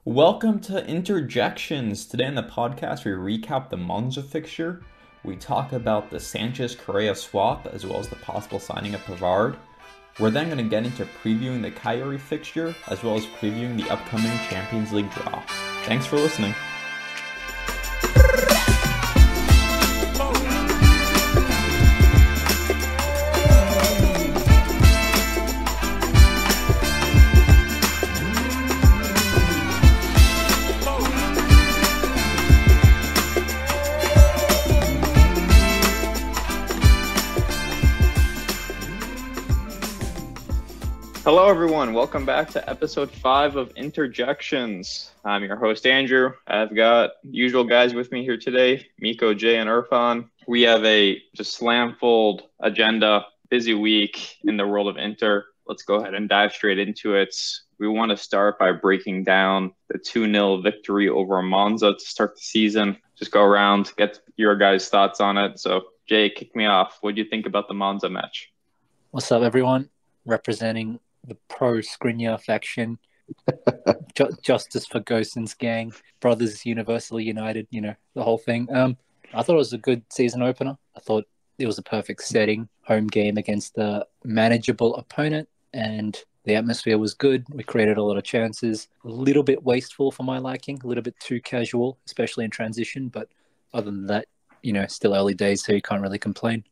Welcome to Interjections. Today in the podcast, we recap the Monza fixture. We talk about the Sanchez Correa swap as well as the possible signing of Pavard. We're then going to get into previewing the Cagliari fixture as well as previewing the upcoming Champions League draw. Thanks for listening. Hello, everyone. Welcome back to episode 5 of Interjections. I'm your host, Andrew. I've got usual guys with me here today, Miko, Jay, and Irfan. We have a just slam-filled agenda, busy week in the world of Inter. Let's go ahead and dive straight into it. We want to start by breaking down the 2-0 victory over Monza to start the season. Just go around, get your guys' thoughts on it. So, Jay, kick me off. What do you think about the Monza match? What's up, everyone? Representing the pro-Skriniar faction, Justice for Gosens gang, Brothers Universally United, the whole thing. I thought it was a good season opener. I thought it was a perfect setting, home game against a manageable opponent, and the atmosphere was good. We created a lot of chances, a little bit wasteful for my liking, a little bit too casual, especially in transition, but other than that, still early days, so you can't really complain.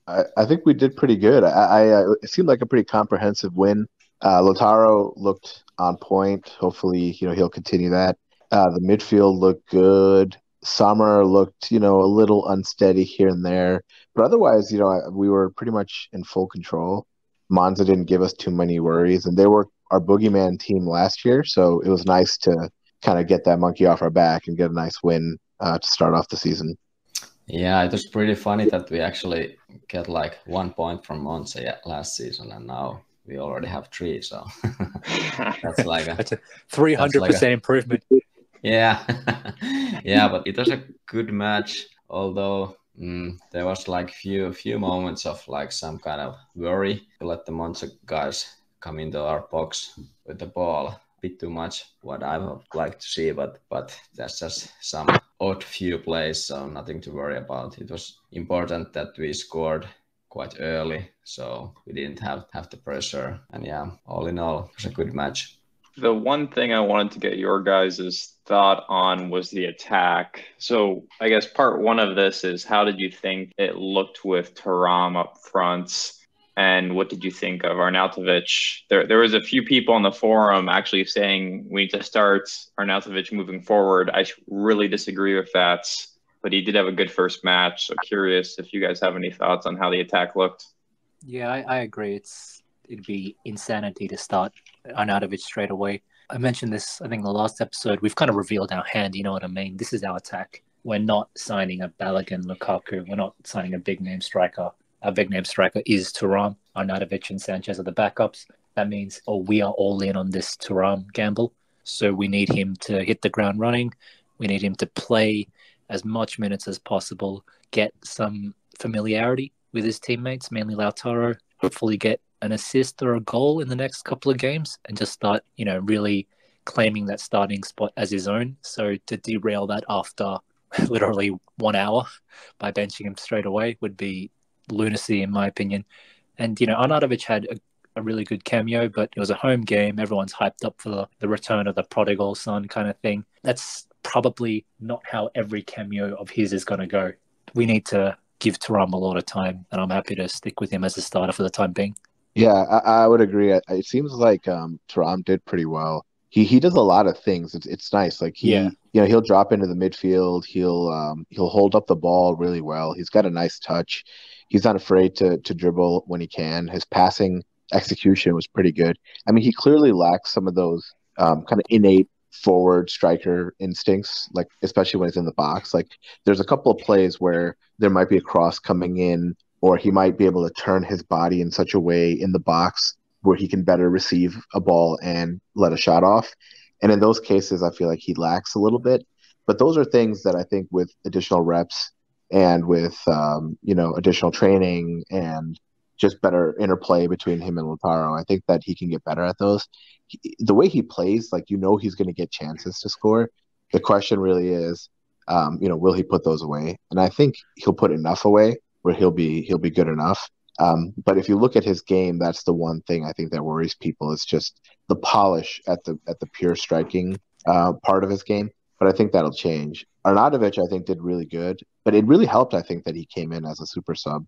I think we did pretty good. It seemed like a pretty comprehensive win. Lautaro looked on point. Hopefully, he'll continue that. The midfield looked good. Sommer looked, a little unsteady here and there. But otherwise, we were pretty much in full control. Monza didn't give us too many worries. And they were our boogeyman team last year. So it was nice to kind of get that monkey off our back and get a nice win to start off the season. Yeah, it was pretty funny that we actually get like 1 point from Monza last season, and now we already have 3. So that's like that's a 300% improvement. Yeah, yeah, but it was a good match. Although there was like few moments of like some kind of worry to let the Monza guys come into our box with the ball. Bit too much what I would like to see, but that's just some odd few plays, so nothing to worry about. It was important that we scored quite early, so we didn't have the pressure. And yeah, all in all, it was a good match. The one thing I wanted to get your guys' thought on was the attack. So I guess part one of this is, how did you think it looked with Thuram up front? And what did you think of Arnautovic? There was a few people on the forum actually saying we need to start Arnautovic moving forward. I really disagree with that, but he did have a good first match. So curious if you guys have any thoughts on how the attack looked. Yeah, I agree. It'd be insanity to start Arnautovic straight away. I mentioned this, I think, in the last episode. We've kind of revealed our hand, you know what I mean? This is our attack. We're not signing a Balogun, Lukaku. We're not signing a big-name striker. Our big-name striker is Thuram. Arnautovic and Sanchez are the backups. That means we are all in on this Thuram gamble. So we need him to hit the ground running. We need him to play as much minutes as possible, get some familiarity with his teammates, mainly Lautaro, hopefully get an assist or a goal in the next couple of games and just start, really claiming that starting spot as his own. So to derail that after literally 1 hour by benching him straight away would be lunacy, in my opinion. And Arnautovic had a really good cameo, but it was a home game. Everyone's hyped up for the return of the prodigal son kind of thing. That's probably not how every cameo of his is going to go. We need to give Thuram a lot of time, and I'm happy to stick with him as a starter for the time being. Yeah, I would agree. It seems like Thuram did pretty well. He does a lot of things. It's nice. Like he'll drop into the midfield. He'll hold up the ball really well. He's got a nice touch. He's not afraid to dribble when he can. His passing execution was pretty good. I mean, he clearly lacks some of those kind of innate forward striker instincts, like especially when he's in the box. Like there's a couple of plays where there might be a cross coming in, or he might be able to turn his body in such a way in the box where he can better receive a ball and let a shot off. And in those cases, I feel like he lacks a little bit. But those are things that I think with additional reps and with, additional training and just better interplay between him and Lautaro, I think that he can get better at those. the way he plays, like he's going to get chances to score. The question really is, will he put those away? And I think he'll put enough away where he'll be good enough. But if you look at his game, that's the one thing I think that worries people. It's just the polish at the pure striking part of his game. But I think that'll change. Arnautovic, I think, did really good, but it really helped, I think, that he came in as a super sub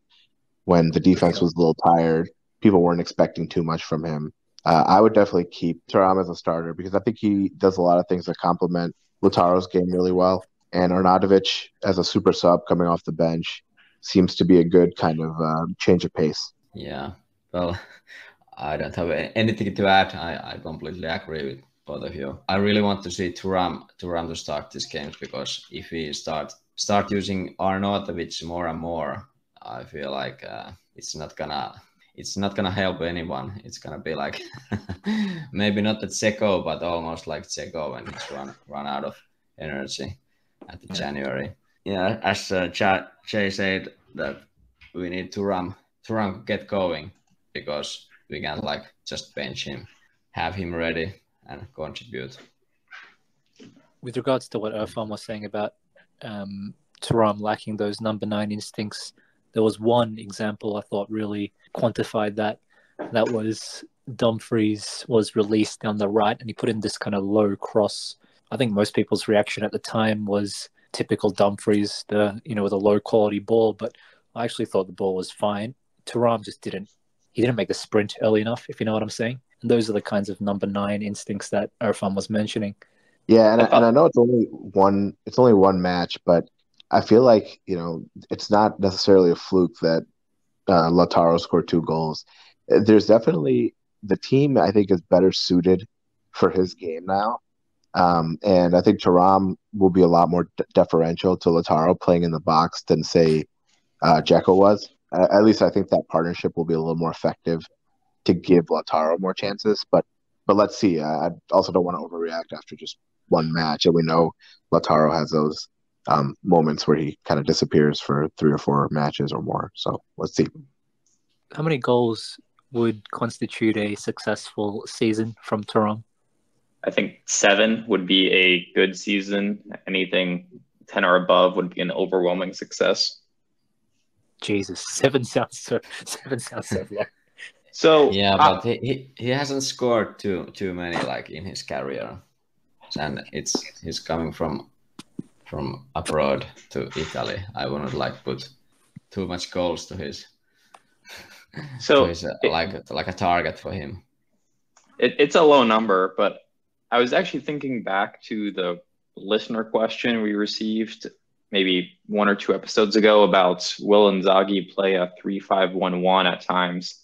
when the defense was a little tired. People weren't expecting too much from him. I would definitely keep Thuram as a starter because I think he does a lot of things that complement Lautaro's game really well. And Arnautovic as a super sub coming off the bench seems to be a good kind of change of pace. Yeah, well, I don't have anything to add. I completely agree with both of you. I really want to see Thuram to start these games because if we start using Arnautovic more and more, I feel like it's not gonna help anyone. It's gonna be like maybe not at Dzeko, but almost like Dzeko when he's run out of energy at the January. Yeah, as Jay said, that we need Thuram get going because we can't like just bench him, have him ready and contribute. With regards to what Irfan was saying about Thuram lacking those number 9 instincts, there was one example I thought really quantified that. That was Dumfries was released down the right and he put in this kind of low cross. I think most people's reaction at the time was typical Dumfries, with a low quality ball, but I actually thought the ball was fine. Thuram just didn't make the sprint early enough, if you know what I'm saying. And those are the kinds of number 9 instincts that Irfan was mentioning. Yeah, and I know it's only one match, but I feel like, it's not necessarily a fluke that Lautaro scored 2 goals. There's definitely the team, I think, is better suited for his game now. And I think Thuram will be a lot more deferential to Lautaro playing in the box than, say, Dzeko was. At least I think that partnership will be a little more effective to give Lautaro more chances. But let's see. I also don't want to overreact after just one match. And we know Lautaro has those moments where he kind of disappears for 3 or 4 matches or more. So let's see. How many goals would constitute a successful season from Thuram? I think 7 would be a good season. Anything 10 or above would be an overwhelming success. Jesus, 7 sounds so low. So yeah, but he hasn't scored too many like in his career, and he's coming from abroad to Italy. I wouldn't like put too much goals to his. So like a target for him. It's a low number, but I was actually thinking back to the listener question we received maybe 1 or 2 episodes ago about will Inzaghi play a 3-5-1-1 at times.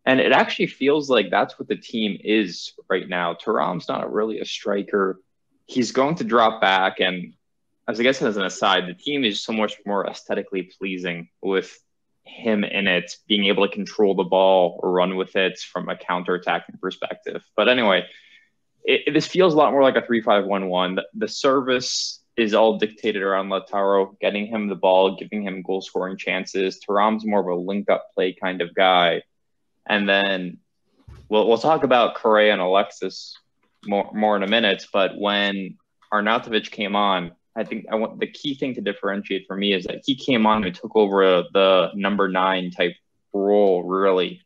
And it actually feels like that's what the team is right now. Thuram's not really a striker. He's going to drop back. And as an aside, the team is so much more aesthetically pleasing with him in it, being able to control the ball or run with it from a counter-attacking perspective. But anyway, this feels a lot more like a 3-5-1-1. The service is all dictated around Lautaro, getting him the ball, giving him goal-scoring chances. Thuram's more of a link-up play kind of guy. And then we'll talk about Correa and Alexis more in a minute. But when Arnautovic came on, I think the key thing to differentiate for me is that he came on and took over the number 9 type role, really.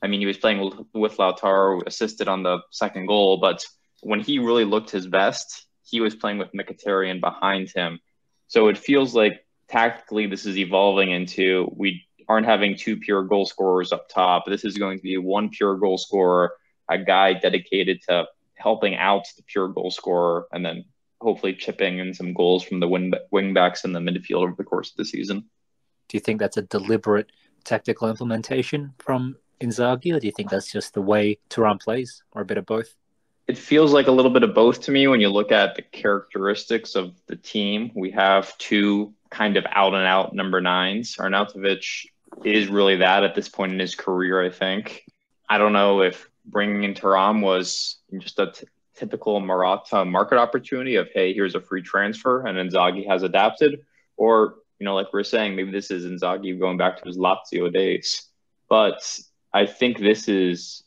I mean, he was playing with Lautaro, assisted on the second goal, but when he really looked his best, he was playing with Mkhitaryan behind him. So it feels like tactically this is evolving into we aren't having 2 pure goal scorers up top. This is going to be 1 pure goal scorer, a guy dedicated to helping out the pure goal scorer, and then hopefully chipping in some goals from the wing backs in the midfield over the course of the season. Do you think that's a deliberate tactical implementation from Inzaghi, or do you think that's just the way Thuram plays, or a bit of both? It feels like a little bit of both to me when you look at the characteristics of the team. We have 2 kind of out-and-out number 9s. Arnautovic is really that at this point in his career, I think. I don't know if bringing in Thuram was just a typical Morata market opportunity of, hey, here's a free transfer, and Inzaghi has adapted. Or, like we were saying, maybe this is Inzaghi going back to his Lazio days. But I think this is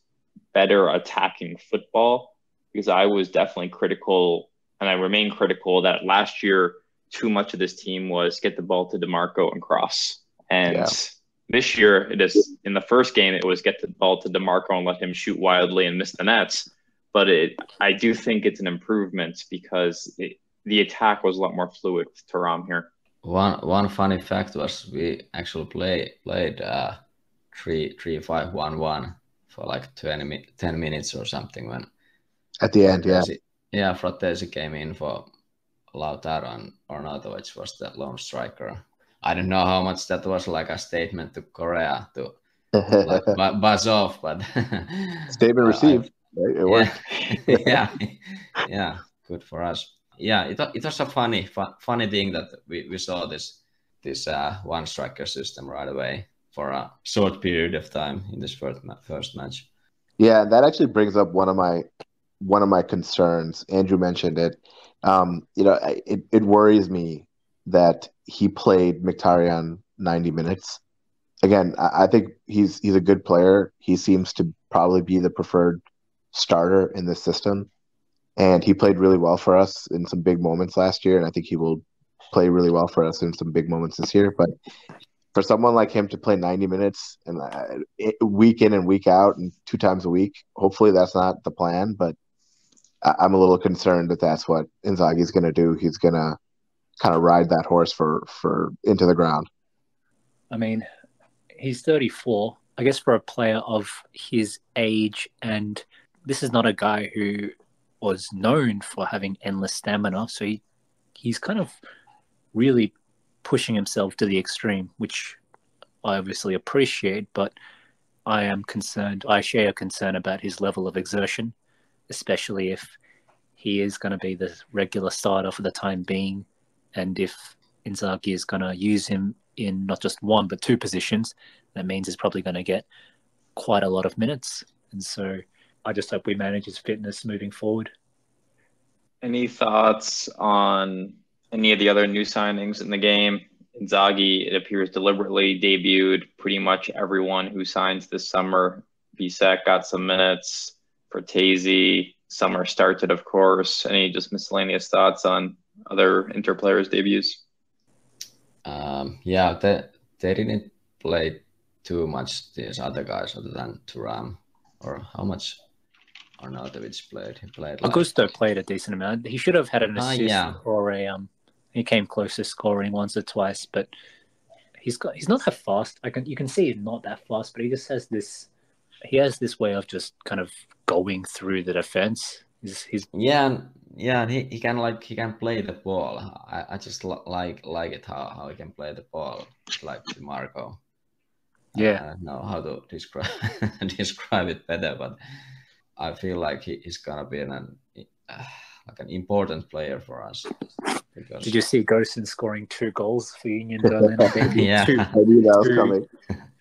better attacking football because I was definitely critical, and I remain critical, that last year too much of this team was get the ball to DeMarco and cross. And this year, it is, in the first game, it was get the ball to DeMarco and let him shoot wildly and miss the nets. But I do think it's an improvement because the attack was a lot more fluid with Thuram here. One funny fact was we actually played 3-5-1-1 for like 10 minutes or something when at the end, Fratesi came in for Lautaro and Arnautovic was the lone striker. I don't know how much that was like a statement to Correa to like buzz off, but statement received. Right? It worked. yeah, good for us. Yeah, it was a funny thing that we saw this one striker system right away for a short period of time in this first match. Yeah, that actually brings up one of my concerns. Andrew mentioned it. It worries me that he played Mkhitaryan 90 minutes. Again, I think he's a good player. He seems to probably be the preferred starter in this system. And he played really well for us in some big moments last year, and I think he will play really well for us in some big moments this year. But for someone like him to play 90 minutes and week in and week out and 2 times a week, hopefully that's not the plan. But I'm a little concerned that that's what Inzaghi's going to do. He's going to kind of ride that horse for into the ground. I mean, he's 34. I guess for a player of his age, and this is not a guy who was known for having endless stamina, so he's kind of really pushing himself to the extreme, which I obviously appreciate, but I am concerned. I share a concern about his level of exertion, especially if he is going to be the regular starter for the time being, and if Inzaghi is going to use him in not just one but 2 positions, that means he's probably going to get quite a lot of minutes. And so I just hope we manage his fitness moving forward. Any thoughts on any of the other new signings in the game? Inzaghi, it appears, deliberately debuted pretty much everyone who signs this summer. Bisek got some minutes. Fratesi, Summer started, of course. Any just miscellaneous thoughts on other Inter players' debuts? They didn't play too much, these other guys, other than Thuram. Or how much Arnautovic played? He played. Augusto played a decent amount. He should have had an assist or he came close to scoring once or twice, but he's not that fast. You can see he's not that fast, but he just has this. He has this way of just kind of going through the defense. He can play the ball. I just like it how he can play the ball, like DeMarco. Yeah, I don't know how to describe it better, but I feel like he's gonna be an important player for us. Did you see Gosen scoring 2 goals for Union Berlin? Yeah, I knew that was coming.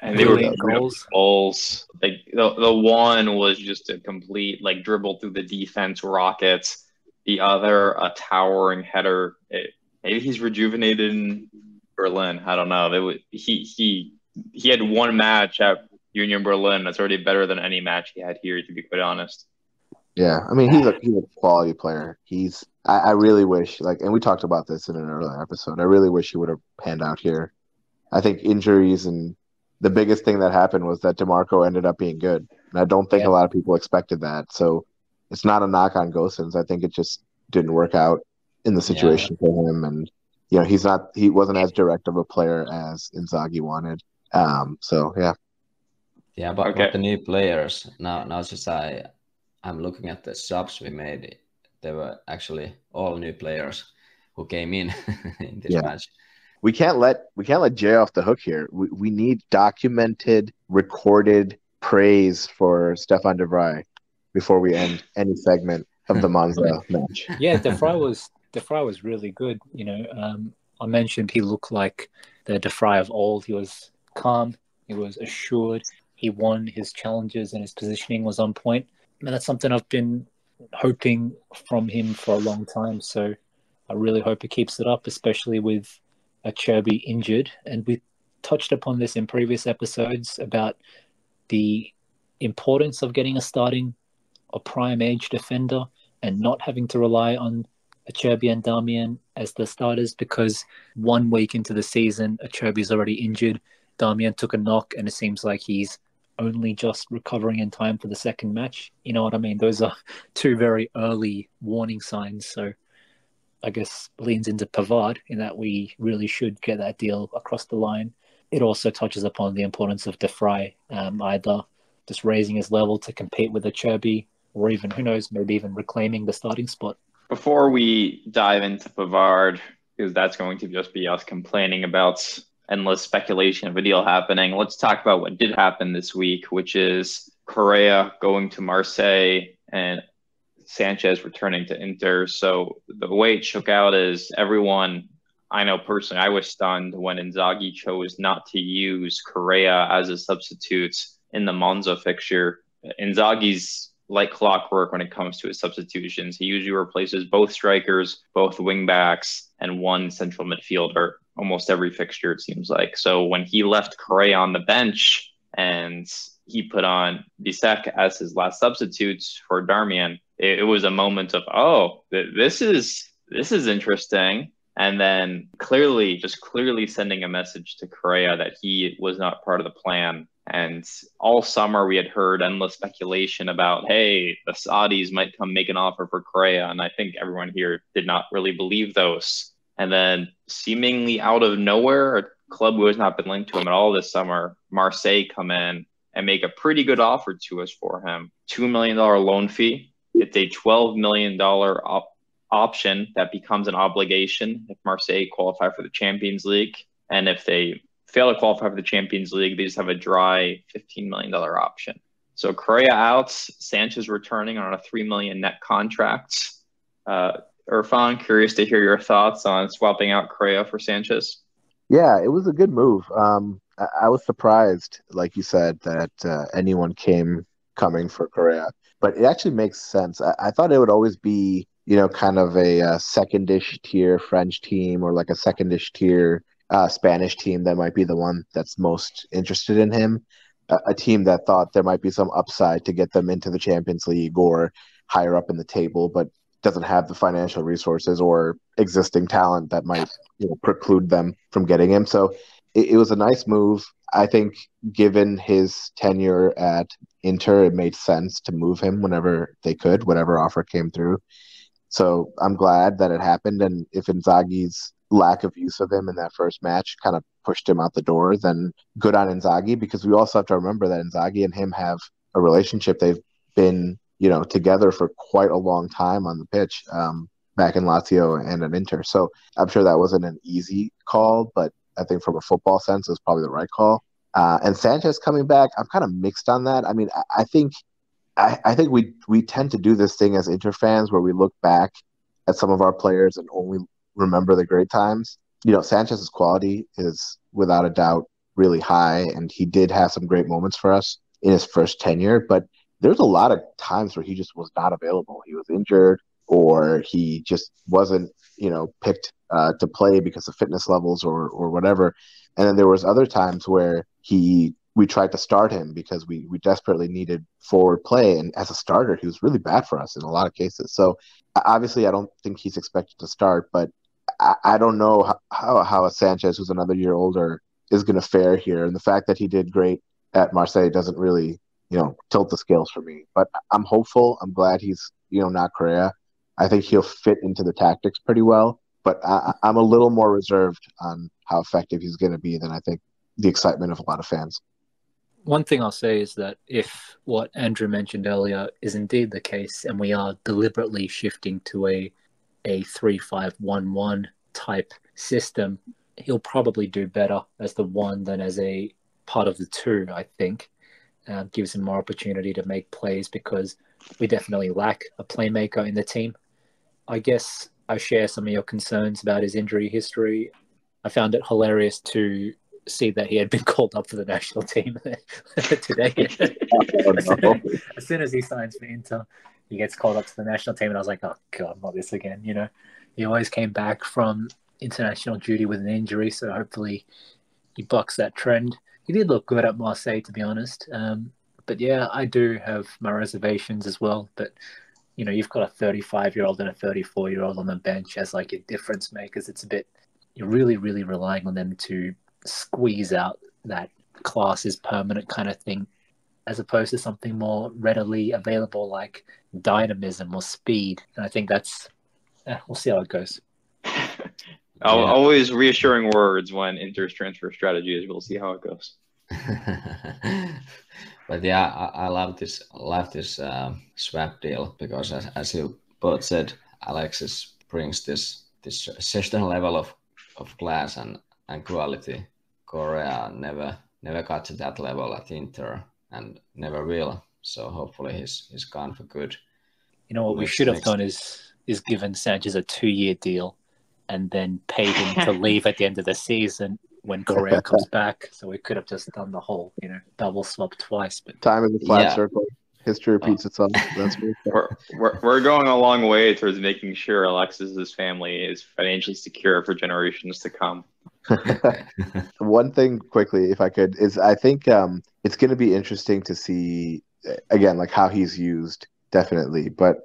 And they were goals. Like the one was just a complete dribble through the defense rockets. The other, a towering header. Maybe he's rejuvenated in Berlin. I don't know. He had one match at Union Berlin that's already better than any match he had here, to be quite honest. Yeah, I mean, he's a quality player. I really wish, and we talked about this in an earlier episode, I really wish he would have panned out here. I think injuries, and the biggest thing that happened was that DeMarco ended up being good. And I don't think a lot of people expected that. So it's not a knock on Gosens. I think it just didn't work out in the situation for him. And, he wasn't as direct of a player as Inzaghi wanted. Yeah, but the new players, now just I'm looking at the subs we made. They were actually all new players who came in this match. We can't let Jay off the hook here. We need documented, recorded praise for Stefan de Vrij before we end any segment of the Monza match. Yeah, de Vrij was really good. I mentioned he looked like the de Vrij of old. He was calm. He was assured. He won his challenges and his positioning was on point. And that's something I've been hoping from him for a long time. So I really hope he keeps it up, especially with Acerbi injured. And we touched upon this in previous episodes about the importance of getting a prime age defender and not having to rely on Acerbi and Darmian as the starters, because 1 week into the season, Acerbi's already injured. Darmian took a knock, and it seems like he's only just recovering in time for the second match. You know what I mean? Those are 2 very early warning signs. So I guess leans into Pavard in that we really should get that deal across the line. It also touches upon the importance of De Vrij, either just raising his level to compete with Acerbi, or even, who knows, maybe even reclaiming the starting spot. Before we dive into Pavard, because that's going to just be us complaining about endless speculation of a deal happening, let's talk about what did happen this week, which is Correa going to Marseille and Sanchez returning to Inter. So the way it shook out is everyone, I know personally, I was stunned when Inzaghi chose not to use Correa as a substitute in the Monza fixture. Inzaghi's like clockwork when it comes to his substitutions. He usually replaces both strikers, both wing backs, and one central midfielder almost every fixture, it seems like. So when he left Correa on the bench and he put on Bisek as his last substitute for Darmian, it was a moment of, oh, this is interesting. And then clearly sending a message to Correa that he was not part of the plan. And all summer we had heard endless speculation about, hey, the Saudis might come make an offer for Correa. And I think everyone here did not really believe those. And then seemingly out of nowhere, a club who has not been linked to him at all this summer, Marseille come in and make a pretty good offer to us for him. $2 million loan fee. It's a $12 million option that becomes an obligation if Marseille qualify for the Champions League. And if they fail to qualify for the Champions League, they just have a dry $15 million option. So Correa out, Sanchez returning on a $3 million net contract. Irfan, curious to hear your thoughts on swapping out Correa for Sanchez. Yeah, it was a good move. I was surprised, like you said, that anyone came coming for Correa, but it actually makes sense. I thought it would always be, kind of a second-ish tier French team or like a second-ish tier Spanish team that might be the one that's most interested in him. A team that thought there might be some upside to get them into the Champions League or higher up in the table, but doesn't have the financial resources or existing talent that might preclude them from getting him. So it was a nice move. I think given his tenure at Inter, it made sense to move him whenever they could, whatever offer came through. So I'm glad that it happened. And if Inzaghi's lack of use of him in that first match kind of pushed him out the door, then good on Inzaghi, because we also have to remember that Inzaghi and him have a relationship. They've been together for quite a long time on the pitch, back in Lazio and at Inter. So I'm sure that wasn't an easy call, but I think from a football sense, it was probably the right call. And Sanchez coming back, I'm kind of mixed on that. I mean, I think we tend to do this thing as Inter fans where we look back at some of our players and only remember the great times. Sanchez's quality is without a doubt really high, and he did have some great moments for us in his first tenure, but there's a lot of times where he just was not available. He was injured, or he just wasn't, picked to play because of fitness levels or whatever. And then there was other times where we tried to start him because we desperately needed forward play. And as a starter, he was really bad for us in a lot of cases. So obviously, I don't think he's expected to start, but I don't know how a Sanchez, who's another year older, is going to fare here. And the fact that he did great at Marseille doesn't really tilt the scales for me. But I'm hopeful. I'm glad he's, not Correa. I think he'll fit into the tactics pretty well. But I'm a little more reserved on how effective he's going to be than I think the excitement of a lot of fans. One thing I'll say is that if what Andrew mentioned earlier is indeed the case, and we are deliberately shifting to a 3-5-1-1 type system, he'll probably do better as the one than as a part of the two, I think. Gives him more opportunity to make plays because we definitely lack a playmaker in the team. I guess I share some of your concerns about his injury history. I found it hilarious to see that he had been called up for the national team today. As soon as he signs for Inter, he gets called up to the national team, and I was like, oh God, not this again. He always came back from international duty with an injury, so hopefully he bucks that trend. He did look good at Marseille, to be honest. But yeah, I do have my reservations as well. But you've got a 35-year-old and a 34-year-old on the bench as like your difference makers. It's a bit, you're really, really relying on them to squeeze out that class is permanent kind of thing, as opposed to something more readily available like dynamism or speed. And I think we'll see how it goes. Always reassuring words when Inter's transfer strategy is we'll see how it goes. But yeah, I love this swap deal because as you both said, Alexis brings this certain level of class and quality. Correa never got to that level at Inter and never will. So hopefully he's gone for good. What we should have done is given Sanchez a 2-year deal and then paid him to leave at the end of the season when Correa comes back. So we could have just done the whole, double swap twice. But time is a flat circle. History repeats itself. That's we're going a long way towards making sure Alexis's family is financially secure for generations to come. One thing quickly, if I could, is I think it's going to be interesting to see again, like how he's used, definitely. But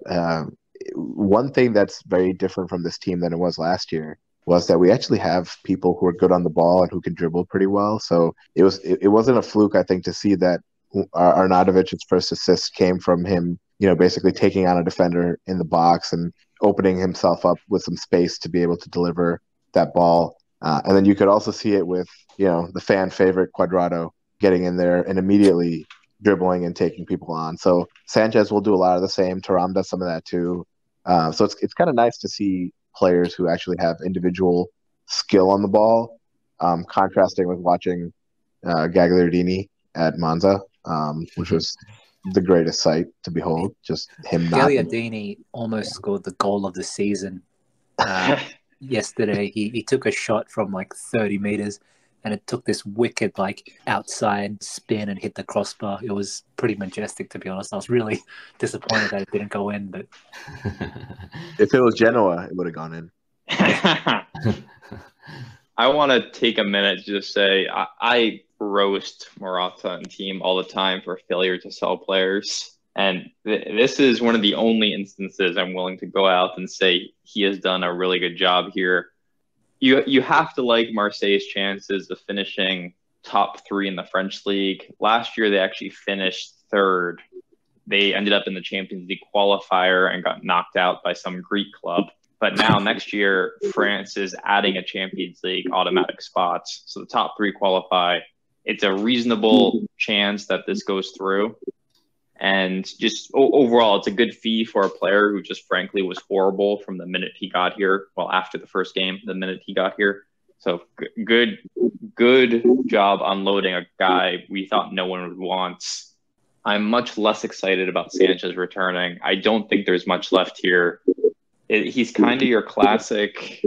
one thing that's very different from this team than it was last year was that we actually have people who are good on the ball and who can dribble pretty well. So it wasn't a fluke, I think, to see that Arnautovic's first assist came from him, basically taking on a defender in the box and opening himself up with some space to be able to deliver that ball. And then you could also see it with, the fan favorite Cuadrado getting in there and immediately dribbling and taking people on. So Sanchez will do a lot of the same. Thuram does some of that too. So it's kind of nice to see players who actually have individual skill on the ball, contrasting with watching Gagliardini at Monza, which was the greatest sight to behold. Just him not. Gagliardini almost scored the goal of the season yesterday. He took a shot from like 30 meters and it took this wicked like outside spin and hit the crossbar. It was pretty majestic, to be honest. I was really disappointed that it didn't go in, but if it was Genoa, it would have gone in. I want to take a minute to just say I roast Morata and team all the time for failure to sell players. And this is one of the only instances I'm willing to go out and say he has done a really good job here. You have to like Marseille's chances of finishing top 3 in the French league. Last year, they actually finished 3rd. They ended up in the Champions League qualifier and got knocked out by some Greek club. But now next year, France is adding a Champions League automatic spots. So the top 3 qualify. It's a reasonable chance that this goes through. And just overall, it's a good fee for a player who just frankly was horrible from the minute he got here. Well, after the first game, the minute he got here. So good job unloading a guy we thought no one would want. I'm much less excited about Sanchez returning. I don't think there's much left here. He's kind of your classic,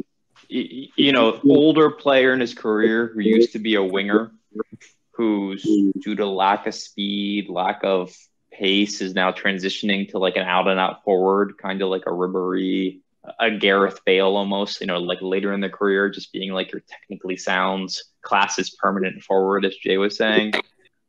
older player in his career who used to be a winger, who's due to lack of speed, lack of pace, is now transitioning to like an out-and-out forward, kind of like a Ribéry, a Gareth Bale almost, like later in the career, just being like your technically sound, class is permanent forward, as Jay was saying.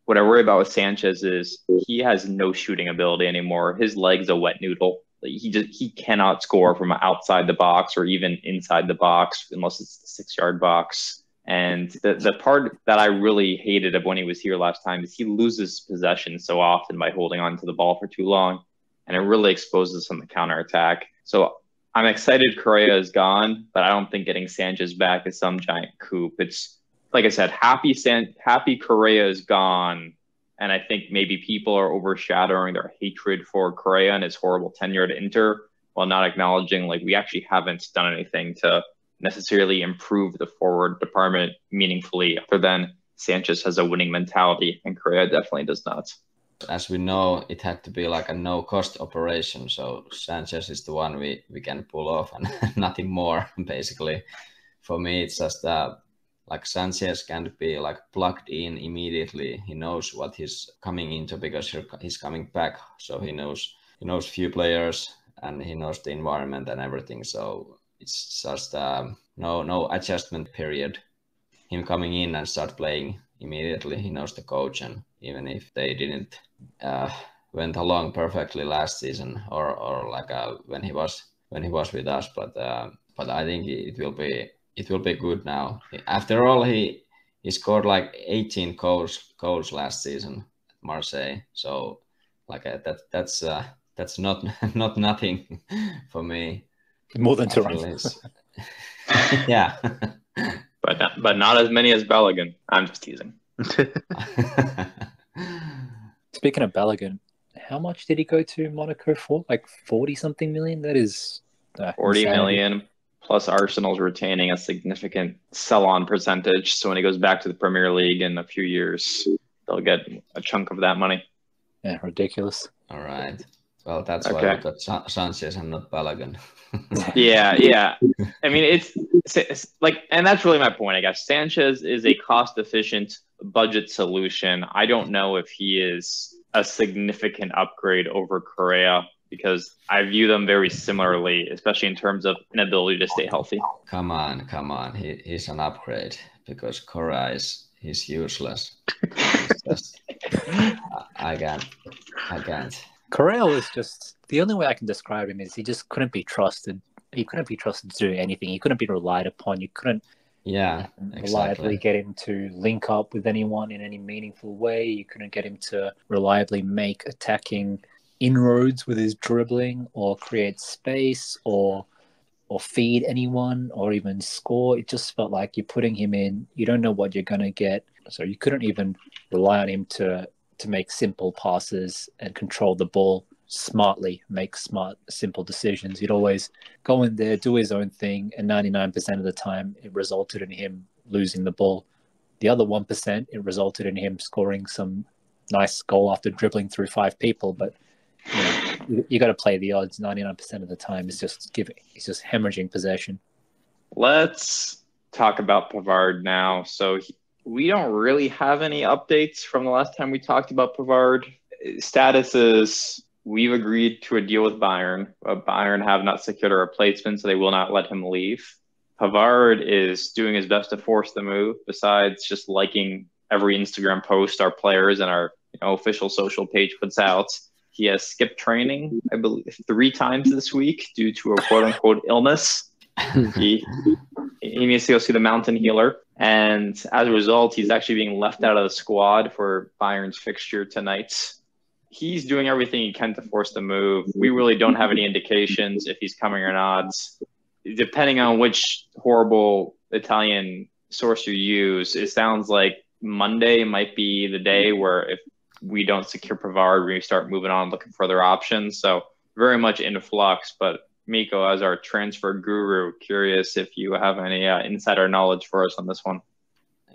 What I worry about with Sanchez is he has no shooting ability anymore. His leg's a wet noodle. He cannot score from outside the box or even inside the box unless it's the 6-yard box. And the part that I really hated of when he was here last time is he loses possession so often by holding on to the ball for too long, and it really exposes us on the counterattack. So I'm excited Correa is gone, but I don't think getting Sanchez back is some giant coup. It's like I said, happy Correa is gone, and I think maybe people are overshadowing their hatred for Correa and his horrible tenure at Inter while not acknowledging like we actually haven't done anything to necessarily improve the forward department meaningfully, other than Sanchez has a winning mentality and Correa definitely does not. As we know, it had to be like a no-cost operation, so Sanchez is the one we can pull off and nothing more, basically. For me, it's just like Sanchez can be like plugged in immediately. He knows what he's coming into because he's coming back, so he knows few players and he knows the environment and everything, so it's just no adjustment period. Him coming in and start playing immediately. He knows the coach, and even if they didn't went along perfectly last season, or like when he was with us. But I think it will be good now. After all, he scored like 18 goals last season at Marseille. So like that's not not nothing for me. More than I feel Thuram. yeah. But not as many as Balogun. I'm just teasing. Speaking of Balogun, how much did he go to Monaco for? Like 40-something million? That is 40 insanity. million, plus Arsenal's retaining a significant sell-on percentage. So when he goes back to the Premier League in a few years, they'll get a chunk of that money. Yeah, ridiculous. All right. Well, that's why we got Sanchez and not Balogun. Yeah. I mean, it's like, and that's really my point, I guess. Sanchez is a cost-efficient budget solution. I don't know if he is a significant upgrade over Correa, because I view them very similarly, especially in terms of inability to stay healthy. Come on. He's an upgrade, because Correa he's useless. I can't. Correa was just, the only way I can describe him is he just couldn't be trusted. He couldn't be trusted to do anything. He couldn't be relied upon. You couldn't reliably get him to link up with anyone in any meaningful way. You couldn't get him to reliably make attacking inroads with his dribbling, or create space, or feed anyone, or even score. It just felt like you're putting him in, you don't know what you're going to get. So you couldn't even rely on him to make simple passes and control the ball smartly, make smart, simple decisions. He'd always go in there, do his own thing, and 99% of the time it resulted in him losing the ball. The other 1%, it resulted in him scoring some nice goal after dribbling through 5 people. But you got to play the odds. 99% of the time it's just hemorrhaging possession. Let's talk about Pavard now. So we don't really have any updates from the last time we talked about Pavard. Status is we've agreed to a deal with Bayern, but Bayern have not secured a replacement, so they will not let him leave. Pavard is doing his best to force the move, besides just liking every Instagram post our players and our official social page puts out. He has skipped training, I believe, 3 times this week due to a quote-unquote illness. He needs to go see the mountain healer. And as a result, he's actually being left out of the squad for Bayern's fixture tonight. He's doing everything he can to force the move. We really don't have any indications if he's coming or not. Depending on which horrible Italian source you use, it sounds like Monday might be the day where if we don't secure Pavard, we start moving on, looking for other options. So very much in flux. But Miko, as our transfer guru, curious if you have any insider knowledge for us on this one.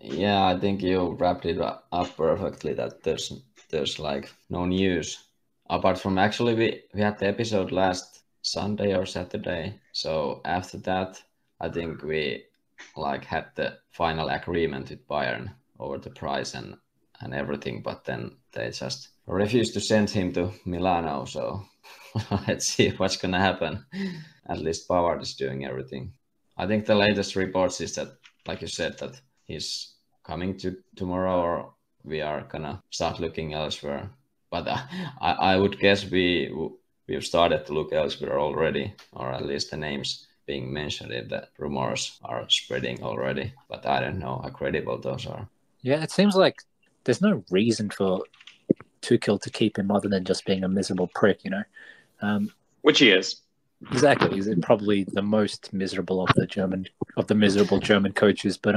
Yeah, I think you wrapped it up perfectly. That there's like no news apart from, actually we had the episode last Sunday or Saturday. So after that, I think we had the final agreement with Bayern over the price and everything, but then they just refused to send him to Milano. So let's see what's gonna happen. At least Pavard is doing everything. I think the latest reports is that, like you said, that he's coming to tomorrow, or we are gonna start looking elsewhere. But I would guess we've started to look elsewhere already, or at least the names being mentioned in the rumors are spreading already. But I don't know how credible those are. Yeah, it seems like there's no reason for Tuchel to keep him other than just being a miserable prick, Which he is. Exactly. He's probably the most miserable of the miserable German coaches. But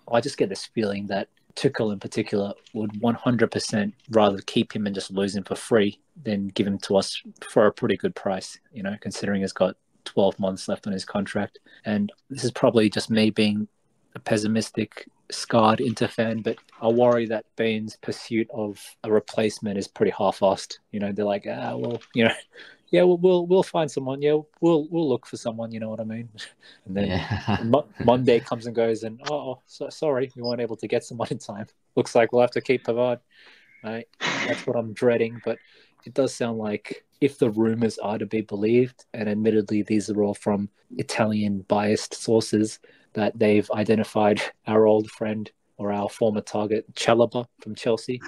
I just get this feeling that Tuchel in particular would 100% rather keep him and just lose him for free than give him to us for a pretty good price, considering he's got 12 months left on his contract. And this is probably just me being a pessimistic, scarred Inter fan, but I worry that Bain's pursuit of a replacement is pretty half-assed. They're like, we'll find someone. Yeah, we'll look for someone. You know what I mean? And then Monday comes and goes, and sorry, we weren't able to get someone in time. Looks like we'll have to keep Pavard. Right? That's what I'm dreading. But it does sound like, if the rumors are to be believed, and admittedly these are all from Italian biased sources, that they've identified our old friend or our former target Chalobah from Chelsea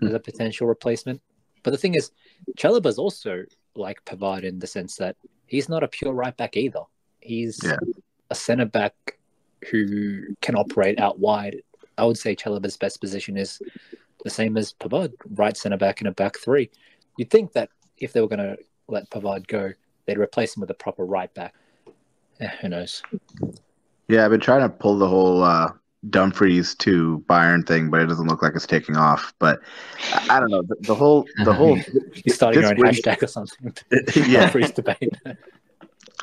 as a potential replacement. But the thing is, Chalobah's also like Pavard in the sense that he's not a pure right back either. He's a centre back who can operate out wide. I would say Chalobah's best position is the same as Pavard, right centre back in a back three. You'd think that if they were going to let Pavard go, they'd replace him with a proper right back. Who knows? Yeah, I've been trying to pull the whole Dumfries to Bayern thing, but it doesn't look like it's taking off. But I don't know. The whole You're starting your own hashtag or something. Yeah. Dumfries debate.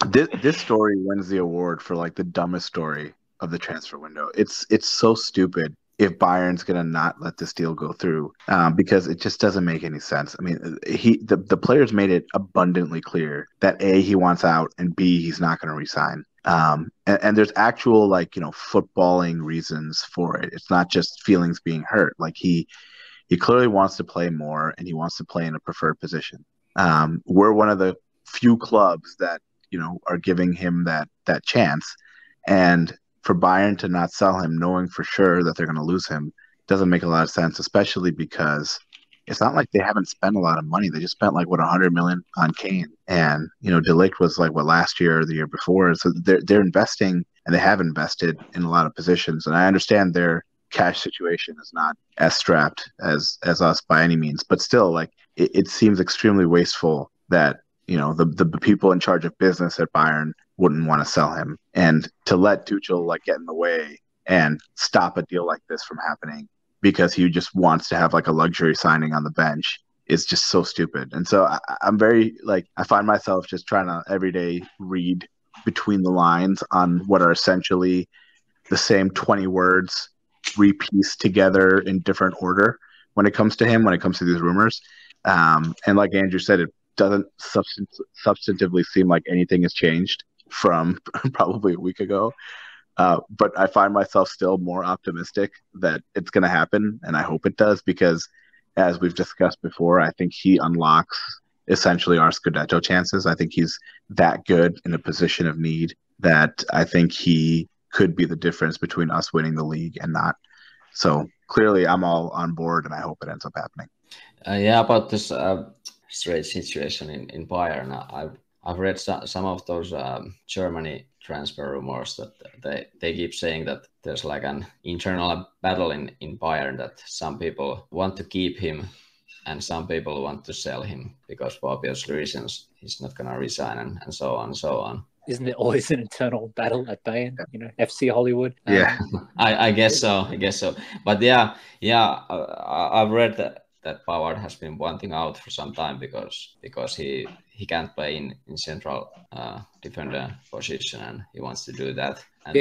This story wins the award for like the dumbest story of the transfer window. It's so stupid if Bayern's gonna not let this deal go through, because it just doesn't make any sense. I mean, the players made it abundantly clear that A, he wants out, and B, he's not going to resign. And there's actual, like, footballing reasons for it. It's not just feelings being hurt. Like he clearly wants to play more, and he wants to play in a preferred position. We're one of the few clubs that are giving him that chance, and for Bayern to not sell him, knowing for sure that they're going to lose him, doesn't make a lot of sense, especially because it's not like they haven't spent a lot of money. They just spent 100 million on Kane, and De Ligt was last year or the year before. So they're investing, and they have invested in a lot of positions. And I understand their cash situation is not as strapped as us by any means, but still, it seems extremely wasteful that the people in charge of business at Bayern wouldn't want to sell him, and to let Tuchel get in the way and stop a deal like this from happening because he just wants to have a luxury signing on the bench is just so stupid. And so I'm very I find myself just trying to every day read between the lines on what are essentially the same 20 words repieced together in different order when it comes to him, when it comes to these rumors. And like Andrew said, it doesn't substantively seem like anything has changed from probably a week ago. But I find myself still more optimistic that it's going to happen, and I hope it does, because as we've discussed before, I think he unlocks essentially our Scudetto chances. I think he's that good in a position of need that I think he could be the difference between us winning the league and not. So clearly I'm all on board, and I hope it ends up happening. About this strange situation in Bayern, I've read some of those Germany transfer rumors that they keep saying that there's an internal battle in Bayern, that some people want to keep him and some people want to sell him because for obvious reasons he's not going to resign and so on and so on. Isn't it always an internal battle at Bayern? FC Hollywood. Yeah, I guess so. But I've read that Pavard has been wanting out for some time because he can't play in central defender position, and he wants to do that. And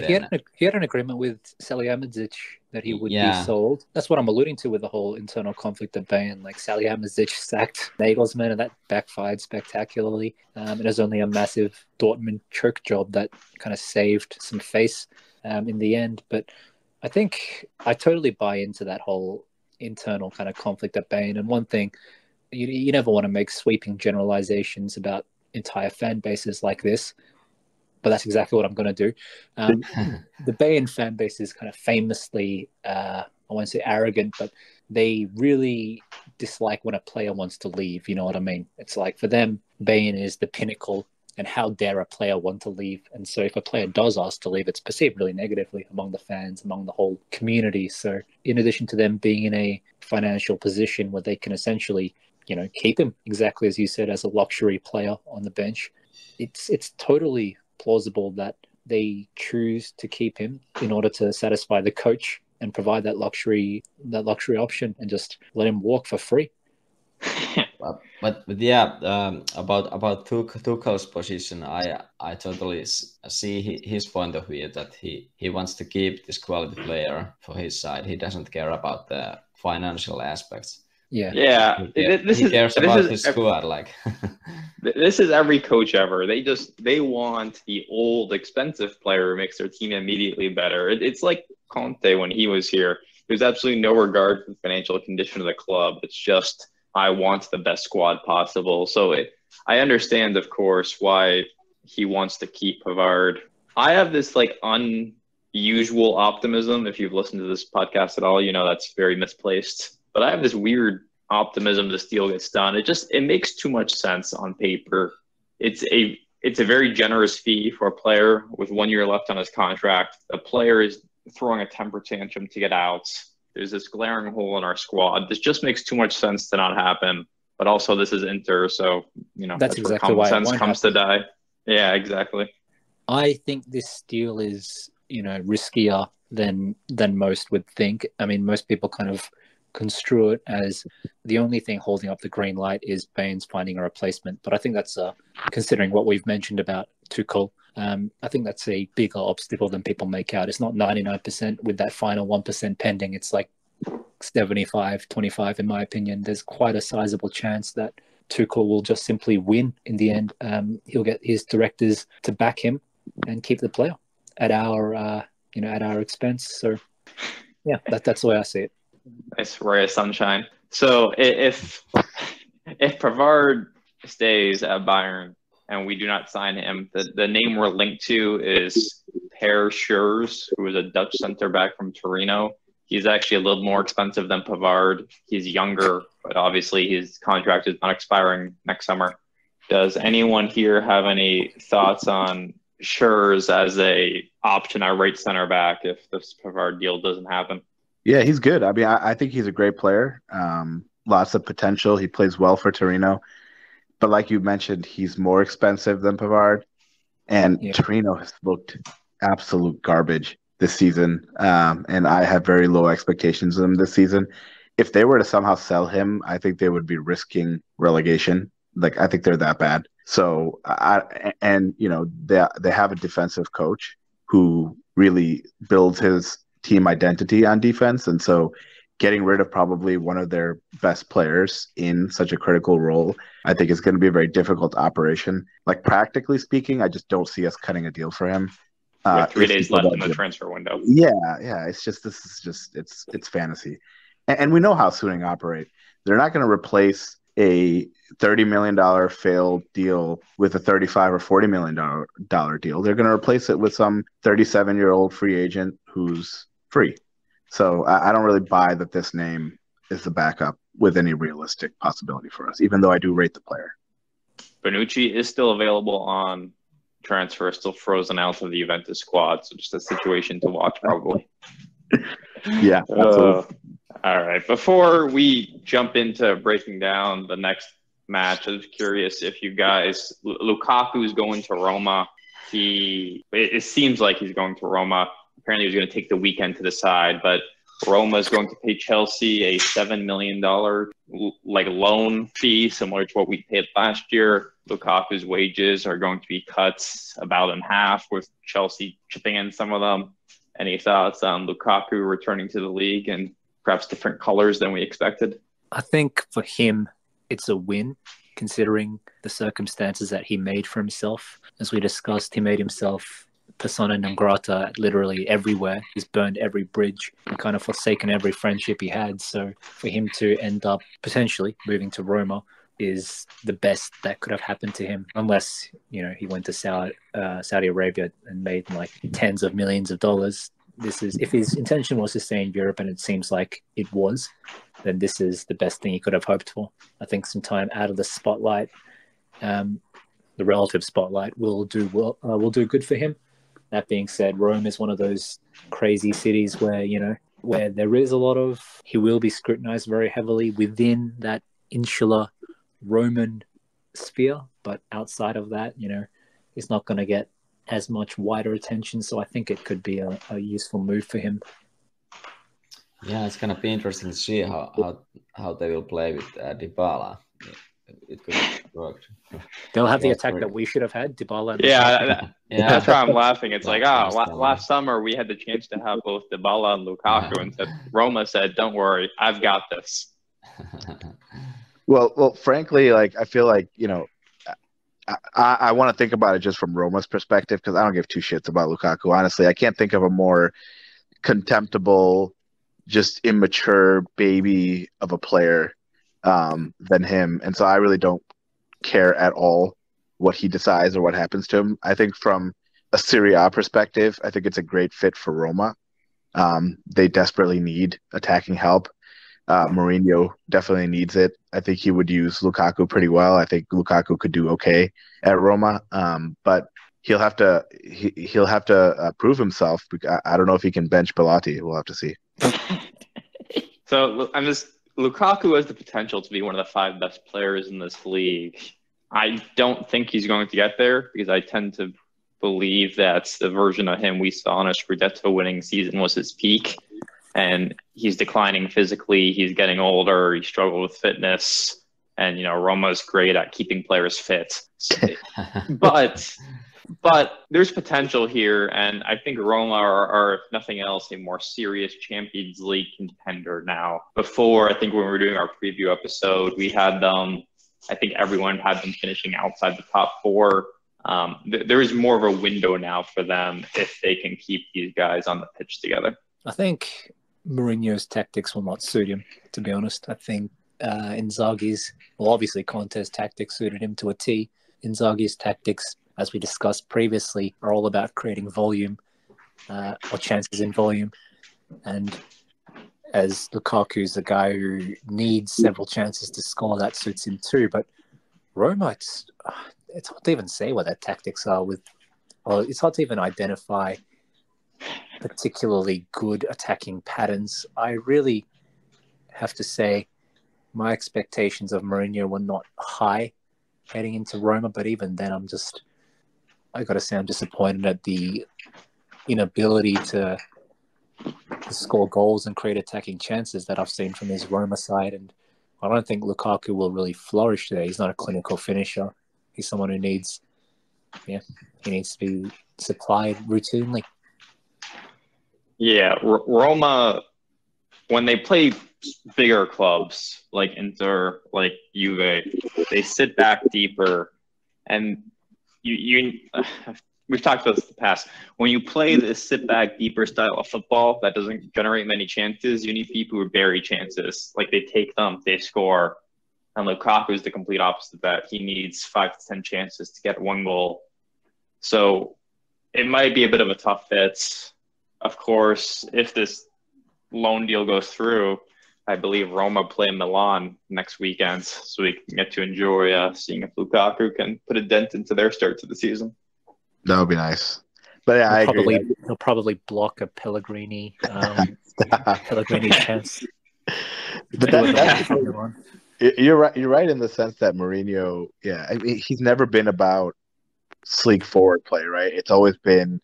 he had an agreement with Salihamidzic that he would be sold. That's what I'm alluding to with the whole internal conflict at Bayern. Salihamidzic sacked Nagelsmann, and that backfired spectacularly. It was only a massive Dortmund choke job that kind of saved some face in the end. But I think I totally buy into that whole internal kind of conflict at Bayern. And one thing, you never want to make sweeping generalizations about entire fan bases like this, but that's exactly what I'm going to do. The Bayern fan base is kind of famously, I won't say arrogant, but they really dislike when a player wants to leave. You know what I mean? It's for them, Bayern is the pinnacle, and how dare a player want to leave? And so if a player does ask to leave, it's perceived really negatively among the fans, among the whole community. So in addition to them being in a financial position where they can essentially, keep him, exactly as you said, as a luxury player on the bench, it's totally plausible that they choose to keep him in order to satisfy the coach and provide that luxury option and just let him walk for free. But about Tuchel's position, I totally see his point of view, that he wants to keep this quality player for his side. He doesn't care about the financial aspects. Yeah. He cares about his squad. This is every coach ever. They want the old expensive player who makes their team immediately better. It's like Conte when he was here. There's absolutely no regard for the financial condition of the club. It's just, I want the best squad possible. So I understand, of course, why he wants to keep Pavard. I have this unusual optimism. If you've listened to this podcast at all, that's very misplaced. But I have this weird optimism this deal gets done. It makes too much sense on paper. It's a very generous fee for a player with 1 year left on his contract. The player is throwing a temper tantrum to get out. There's this glaring hole in our squad. This just makes too much sense to not happen. But also, this is Inter, so that's exactly why common sense comes to die. Yeah, exactly. I think this deal is riskier than most would think. I mean, most people kind of construe it as the only thing holding up the green light is Baines finding a replacement. But I think that's considering what we've mentioned about Tuchel. I think that's a bigger obstacle than people make out. It's not 99% with that final 1% pending. It's like 75-25 in my opinion. There's quite a sizable chance that Tuchel will just simply win in the end. He'll get his directors to back him and keep the player at our expense. So yeah, that's the way I see it. Nice ray of sunshine. So if Pavard stays at Bayern and we do not sign him, the name we're linked to is Per Schurz, who is a Dutch center back from Torino. He's actually a little more expensive than Pavard. He's younger, but obviously his contract is not expiring next summer. Does anyone here have any thoughts on Schurz as a option at right center back if this Pavard deal doesn't happen? Yeah, he's good. I mean, I think he's a great player. Lots of potential. He plays well for Torino. But like you mentioned, he's more expensive than Pavard. And Torino has looked absolute garbage this season. And I have very low expectations of them this season. If they were to somehow sell him, I think they would be risking relegation. Like, I think they're that bad. So, they have a defensive coach who really builds his team identity on defense. And so getting rid of probably one of their best players in such a critical role, I think is going to be a very difficult operation. Like, practically speaking, I just don't see us cutting a deal for him. 3 days left in the transfer window. Yeah. It's fantasy. And we know how Suning operate. They're not going to replace a $30 million failed deal with a $35 or $40 million deal. They're going to replace it with some 37-year-old free agent who's free. So I don't really buy that this name is the backup with any realistic possibility for us, even though I do rate the player. Bonucci is still available on transfer, still frozen out of the Juventus squad. So just a situation to watch, probably. Yeah, absolutely. All right. Before we jump into breaking down the next match, I was curious if you guys, Lukaku is going to Roma. It seems like he's going to Roma. Apparently, he was going to take the weekend to decide, but Roma is going to pay Chelsea a $7 million loan fee, similar to what we paid last year. Lukaku's wages are going to be cut about in half, with Chelsea chipping in some of them. Any thoughts on Lukaku returning to the league and perhaps different colors than we expected? I think for him, it's a win, considering the circumstances that he made for himself. As we discussed, he made himself persona non grata literally everywhere. He's burned every bridge and kind of forsaken every friendship he had. So for him to end up potentially moving to Roma is the best that could have happened to him, unless he went to Saudi Arabia and made like tens of millions of dollars. If his intention was to stay in Europe, and it seems like it was, then this is the best thing he could have hoped for. I think some time out of the spotlight, the relative spotlight, will do good for him. That being said, Rome is one of those crazy cities where there is a lot of, he will be scrutinized very heavily within that insular Roman sphere, but outside of that, he's not going to get as much wider attention. So I think it could be a useful move for him. Yeah, it's going to be interesting to see how they will play with Dybala. It could work. They'll have the attack that we should have had, Dybala. Yeah, that's why I'm laughing. It's last summer we had the chance to have both Dybala and Lukaku, and Roma said, "Don't worry, I've got this." Well, frankly, I feel like I want to think about it just from Roma's perspective, because I don't give two shits about Lukaku. Honestly, I can't think of a more contemptible, just immature baby of a player than him. And so I really don't care at all what he decides or what happens to him. I think from a Serie A perspective, I think it's a great fit for Roma. They desperately need attacking help. Mourinho definitely needs it. I think he would use Lukaku pretty well. I think Lukaku could do okay at Roma, but he'll have to prove himself. I don't know if he can bench Belotti. We'll have to see. So Lukaku has the potential to be one of the 5 best players in this league. I don't think he's going to get there because I tend to believe that the version of him we saw in a Scudetto winning season was his peak. And he's declining physically. He's getting older. He struggled with fitness. And, Roma's great at keeping players fit. But there's potential here. And I think Roma are, if nothing else, a more serious Champions League contender now. Before, I think when we were doing our preview episode, we had them, I think everyone had them finishing outside the top 4. There is more of a window now for them if they can keep these guys on the pitch together. I think Mourinho's tactics will not suit him, to be honest. I think Inzaghi's, obviously Conte's tactics suited him to a T. Inzaghi's tactics, as we discussed previously, are all about creating volume or chances in volume. And as Lukaku's the guy who needs several chances to score, that suits him too. But Roma, it's hard to even say what their tactics are it's hard to even identify particularly good attacking patterns. I really have to say my expectations of Mourinho were not high heading into Roma, but even then I'm disappointed at the inability to score goals and create attacking chances that I've seen from his Roma side. And I don't think Lukaku will really flourish there. He's not a clinical finisher. He's someone who needs to be supplied routinely. Yeah, Roma, when they play bigger clubs like Inter, like Juve, they sit back deeper. And we've talked about this in the past. When you play this sit back deeper style of football that doesn't generate many chances, you need people who bury chances. Like they take them, they score. And Lukaku is the complete opposite of that. He needs 5 to 10 chances to get 1 goal. So it might be a bit of a tough fit. Of course, if this loan deal goes through, I believe Roma play Milan next weekend, so we can get to enjoy seeing if Lukaku can put a dent into their start to the season. That would be nice. But yeah, I agree. He'll probably block a Pellegrini chance. But you're right. You're right in the sense that Mourinho, he's never been about sleek forward play, right? It's always been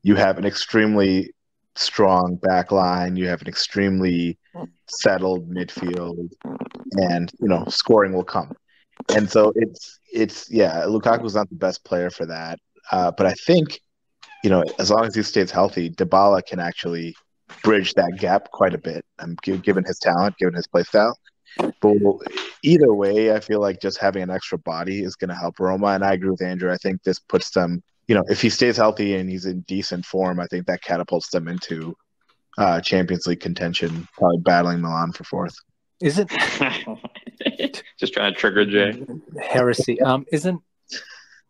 you have an extremely strong back line, you have an extremely settled midfield, and scoring will come. And so it's Lukaku's not the best player for that. But I think, as long as he stays healthy, Dybala can actually bridge that gap quite a bit, given his talent, given his play style. But either way, I feel like just having an extra body is going to help Roma. And I agree with Andrew. I think this puts them, if he stays healthy and he's in decent form, I think that catapults them into Champions League contention, probably battling Milan for 4th. Is it? Just trying to trigger Jay. Heresy.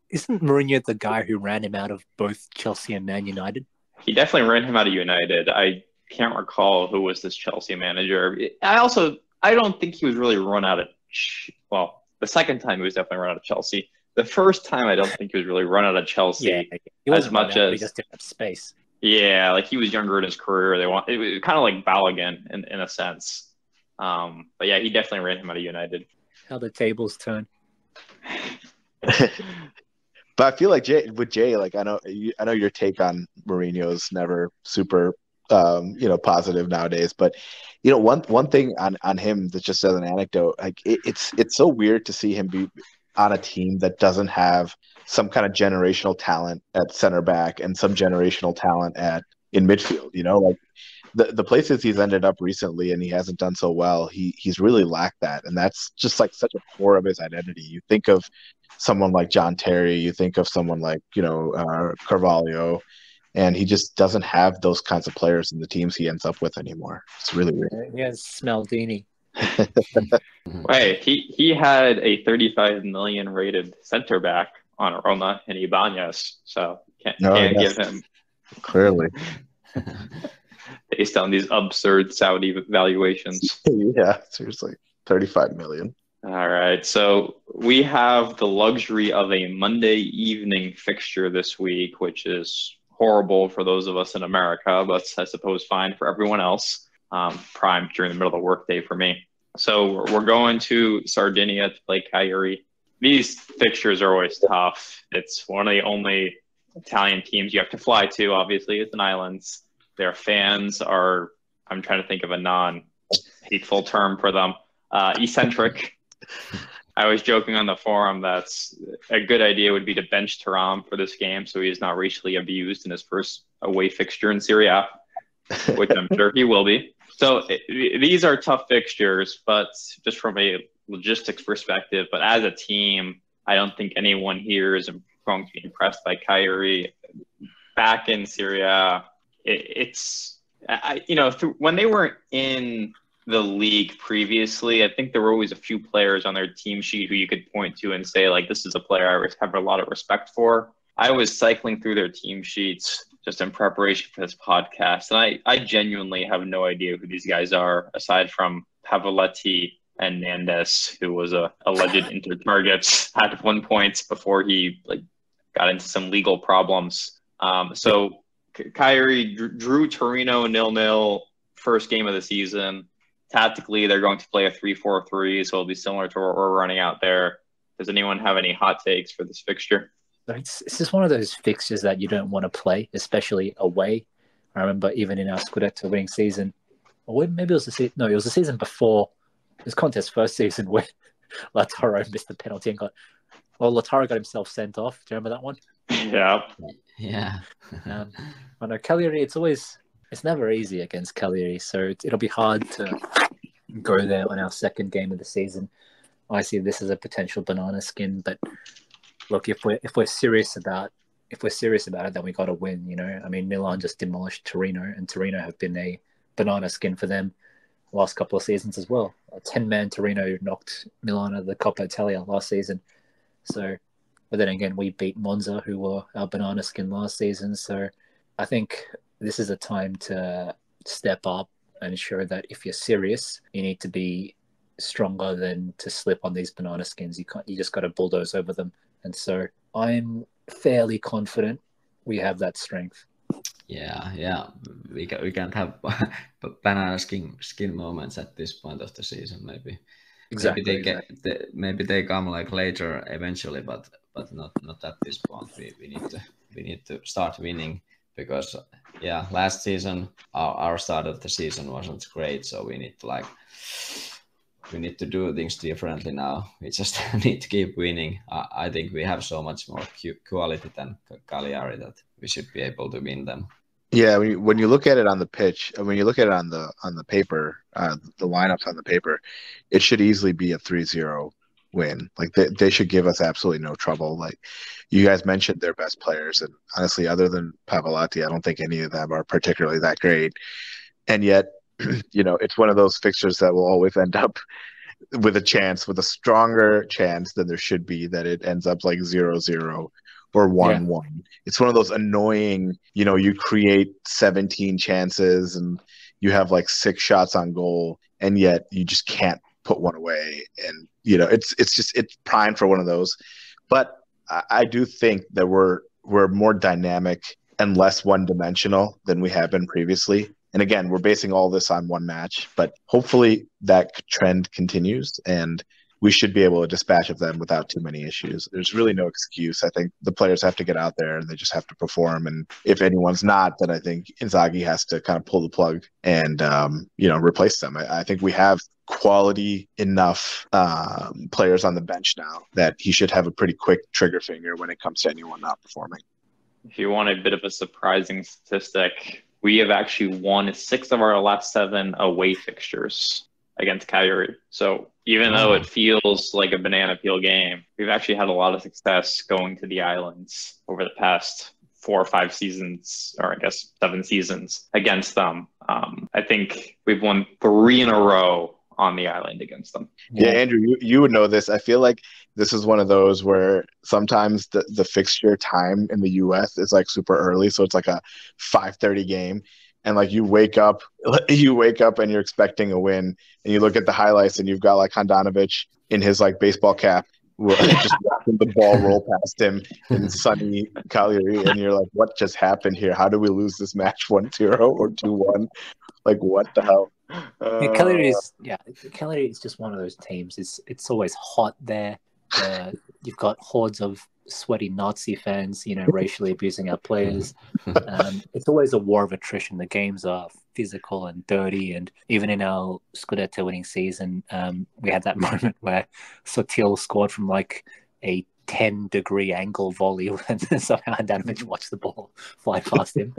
Isn't Mourinho the guy who ran him out of both Chelsea and Man United? He definitely ran him out of United. I can't recall who was this Chelsea manager. I don't think he was really run out of the second time he was definitely run out of Chelsea. The first time I don't think he was really run out of Chelsea as much as he just didn't have space. Yeah, like he was younger in his career. It was kind of like Balogun in a sense. But yeah, he definitely ran him out of United. How the tables turn. But I feel like Jay, like I know your take on Mourinho is never super, positive nowadays. But one thing on him that just as an anecdote, like it's so weird to see him be on a team that doesn't have some kind of generational talent at center back and some generational talent in midfield. Like the places he's ended up recently and he hasn't done so well, he's really lacked that, and that's just like such a core of his identity. You think of someone like John Terry, you think of someone like Carvalho, and he just doesn't have those kinds of players in the teams he ends up with anymore. It's really weird. He has Smaldini. Wait, he had a 35 million rated center back on Roma and Ibanez, so can't give him clearly. based on these absurd Saudi valuations. Yeah, seriously, 35 million. All right, so we have the luxury of a Monday evening fixture this week, which is horrible for those of us in America, but I suppose fine for everyone else. Prime during the middle of the workday for me. So we're going to Sardinia to play Cagliari. These fixtures are always tough. It's one of the only Italian teams you have to fly to. Obviously, it's an island. Their fans are, I'm trying to think of a non-hateful term for them, eccentric. I was joking on the forum that's a good idea would be to bench Thuram for this game so he's not racially abused in his first away fixture in Serie A, which I'm sure he will be. So these are tough fixtures, but just from a logistics perspective, but as a team, I don't think anyone here is going to be impressed by Cagliari. Back in Serie A, when they weren't in the league previously, I think there were always a few players on their team sheet who you could point to and say, like, this is a player I have a lot of respect for. I was cycling through their team sheets just in preparation for this podcast, and I genuinely have no idea who these guys are, aside from Pavard and Nandes, who was a alleged Inter target at one point before he got into some legal problems. So Cagliari drew Torino 0-0 first game of the season. Tactically, they're going to play a 3-4-3, so it'll be similar to what we're running out there. Does anyone have any hot takes for this fixture? It's just one of those fixtures that you don't want to play, especially away. I remember even in our Scudetto winning season, or maybe it was it was the season before. It was Conte's first season where Lautaro missed the penalty and Lautaro got himself sent off. Do you remember that one? Yeah. Yeah. I know Cagliari, it's never easy against Cagliari, so it'll be hard to go there on our second game of the season. I see this as a potential banana skin, but look, if we're serious about it, then we got to win. I mean, Milan just demolished Torino, and Torino have been a banana skin for them last couple of seasons as well. A 10-man Torino knocked Milan out of the Coppa Italia last season. So, but then again, we beat Monza, who were our banana skin last season. So, I think this is a time to step up and ensure that if you're serious, you need to be stronger than to slip on these banana skins. You just got to bulldoze over them. And so I'm fairly confident we have that strength. Yeah. We can't have banana skin moments at this point of the season. Maybe Exactly. Maybe they come later eventually, but not at this point. We need to start winning, because last season our start of the season wasn't great, so we need to do things differently now. We just need to keep winning. I think we have so much more quality than Cagliari that we should be able to win them. Yeah, when you look at it on the pitch, when you look at it on the paper, the lineups on the paper, it should easily be a 3-0 win. They should give us absolutely no trouble. Like you guys mentioned their best players, and honestly, other than Pavard, I don't think any of them are particularly that great. And yet, it's one of those fixtures that will always end up with a stronger chance than there should be, that it ends up 0-0 or 1-1. Yeah. It's one of those annoying, you create 17 chances and you have 6 shots on goal, and yet you just can't put one away. And, it's primed for one of those. But I do think that we're more dynamic and less one-dimensional than we have been previously. And again, we're basing all this on one match, but hopefully that trend continues and we should be able to dispatch of them without too many issues. There's really no excuse. I think the players have to get out there and they just have to perform. And if anyone's not, then I think Inzaghi has to kind of pull the plug and, replace them. I think we have quality enough players on the bench now that he should have a pretty quick trigger finger when it comes to anyone not performing. If you want a bit of a surprising statistic, we have actually won 6 of our last 7 away fixtures against Cagliari. So even though it feels like a banana peel game, we've actually had a lot of success going to the islands over the past 4 or 5 seasons, or I guess 7 seasons against them. I think we've won 3 in a row on the island against them. Yeah, Andrew, you would know this. I feel like this is one of those where sometimes the fixture time in the U.S. is super early, so it's a 5:30 game. and like you wake up and you're expecting a win, and you look at the highlights and you've got like Handanovic in his like baseball cap, just watching the ball roll past him in sunny Cagliari, and you're like, what just happened here? How do we lose this match 1-0 or 2-1? Like, what the hell? Cagliari is just one of those teams. It's always hot there. You've got hordes of sweaty Nazi fans, racially abusing our players. It's always a war of attrition. The games are physical and dirty. And even in our Scudetto winning season, we had that moment where Sotil scored from like a 10-degree angle volley and somehow Handanovic watched the ball fly past him.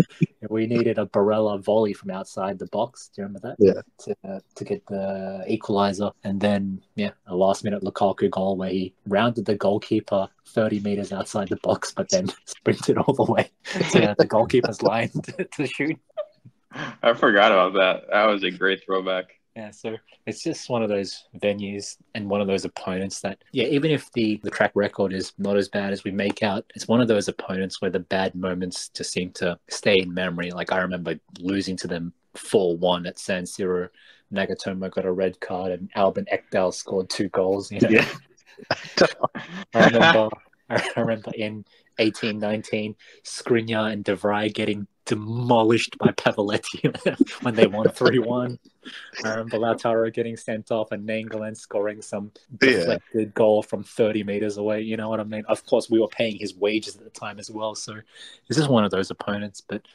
We needed a Barella volley from outside the box. Do you remember that? Yeah. To get the equalizer. And then, a last-minute Lukaku goal where he rounded the goalkeeper 30 meters outside the box, but then sprinted all the way to the goalkeeper's line to shoot. I forgot about that. That was a great throwback. Yeah, so it's just one of those venues and one of those opponents that, even if the track record is not as bad as we make out, it's one of those opponents where the bad moments just seem to stay in memory. Like I remember losing to them 4-1 at San Siro. Nagatomo got a red card and Albin Ekdal scored 2 goals. Yeah. I remember in 18-19, Skriniar and De Vrij getting demolished by Pavoletti when they won 3-1. I remember Lautaro getting sent off and Nainggolan scoring some deflected goal from 30 meters away. You know what I mean? Of course, we were paying his wages at the time as well. So this is one of those opponents. But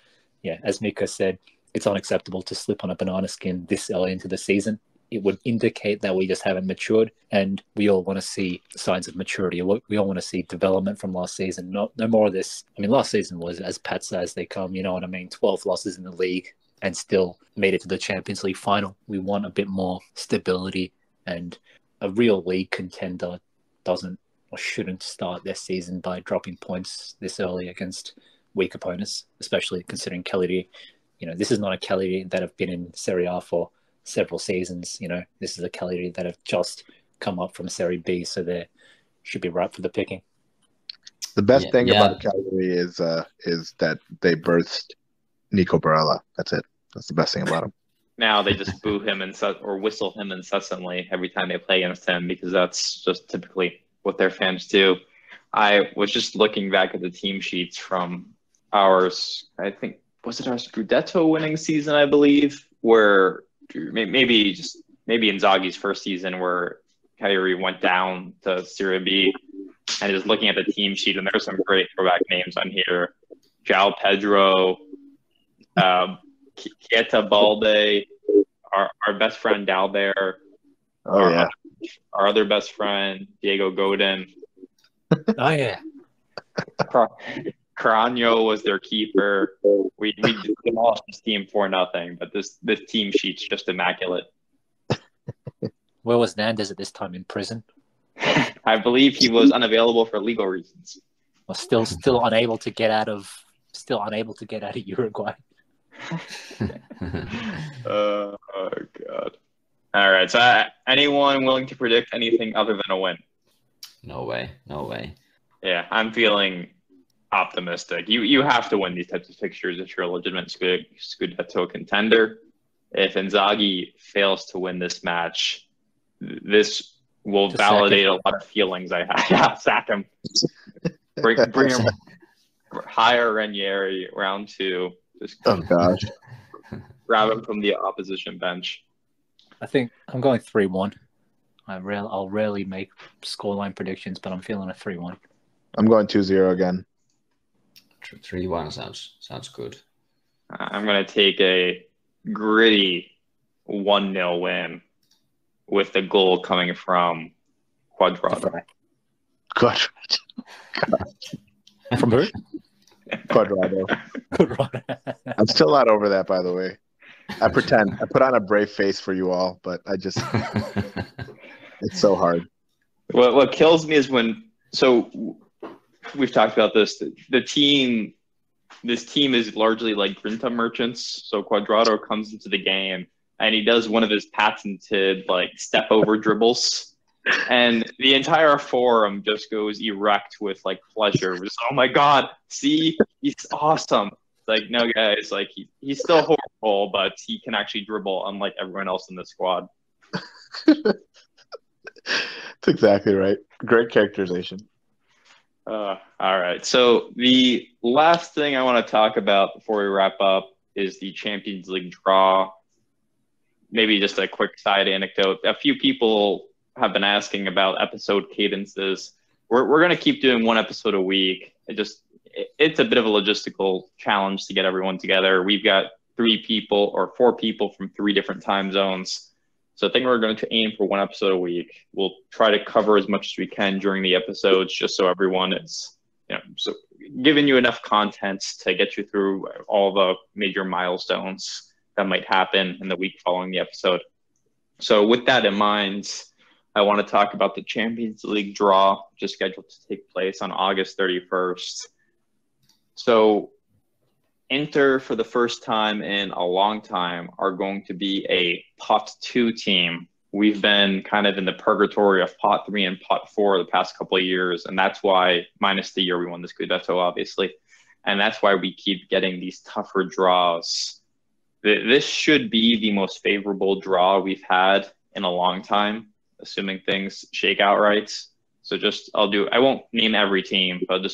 as Miko said, it's unacceptable to slip on a banana skin this early into the season. It would indicate that we just haven't matured, and we all want to see signs of maturity. We all want to see development from last season. No more of this. I mean, last season was as Patsa as they come. You know what I mean? 12 losses in the league and still made it to the Champions League final. We want a bit more stability, and a real league contender doesn't or shouldn't start their season by dropping points this early against weak opponents, especially considering Cagliari. This is not a Cagliari that have been in Serie A for several seasons. This is a Cagliari that have just come up from Serie B, so they should be ripe for the picking. The best thing about Cagliari is that they birthed Nico Barella. That's it. That's the best thing about him. Now they just boo him or whistle him incessantly every time they play against him, because that's just typically what their fans do. I was just looking back at the team sheets from ours. I think, was it our Scudetto winning season, I believe, where maybe Inzaghi's first season where Cagliari went down to Serie B, and just looking at the team sheet, and there's some great throwback names on here. João Pedro, Chieta Balde, our best friend Dalbert, our other best friend Diego Godin. Oh yeah. Carano was their keeper. We lost this team 4-0, but this team sheet's just immaculate. Where was Nandes at this time? In prison? I believe he was unavailable for legal reasons. Or still unable to get out of Uruguay. Oh God! All right. So, anyone willing to predict anything other than a win? No way. Yeah, I'm feeling optimistic. You have to win these types of fixtures if you're a legitimate Scudetto contender. If Inzaghi fails to win this match, this will validate a lot of feelings I have. Yeah, sack him. Bring him. Hire Ranieri round 2. Just gosh. grab him from the opposition bench. I think I'm going 3-1. I'll rarely make scoreline predictions, but I'm feeling a 3-1. I'm going 2-0 again. 3-1 sounds good. I'm going to take a gritty 1-0 win with the goal coming from Cuadrado. From who? Cuadrado. I'm still not over that, by the way. I pretend. I put on a brave face for you all, but I just it's so hard. What kills me is when we've talked about this. This team is largely like Grinta merchants. So Cuadrado comes into the game and he does one of his patented step over dribbles, and the entire forum just goes erect with pleasure. Just, oh my God, see, he's awesome. like, no, guys, like he's still horrible, but he can actually dribble unlike everyone else in the squad. That's exactly right. Great characterization. All right. So the last thing I want to talk about before we wrap up is the Champions League draw. Maybe just a quick side anecdote. A few people have been asking about episode cadences. We're going to keep doing one episode a week. It's a bit of a logistical challenge to get everyone together. We've got 4 people from 3 different time zones. So I think we're going to aim for one episode a week. We'll try to cover as much as we can during the episodes, just so everyone is, so giving you enough content to get you through all the major milestones that might happen in the week following the episode. So with that in mind, I want to talk about the Champions League draw, which is scheduled to take place on August 31st. So Inter, for the first time in a long time, are going to be a pot 2 team. We've been kind of in the purgatory of pot 3 and pot 4 the past couple of years, and that's why, minus the year we won the Scudetto, obviously, and that's why we keep getting these tougher draws. This should be the most favorable draw we've had in a long time, assuming things shake out right. So I won't name every team, but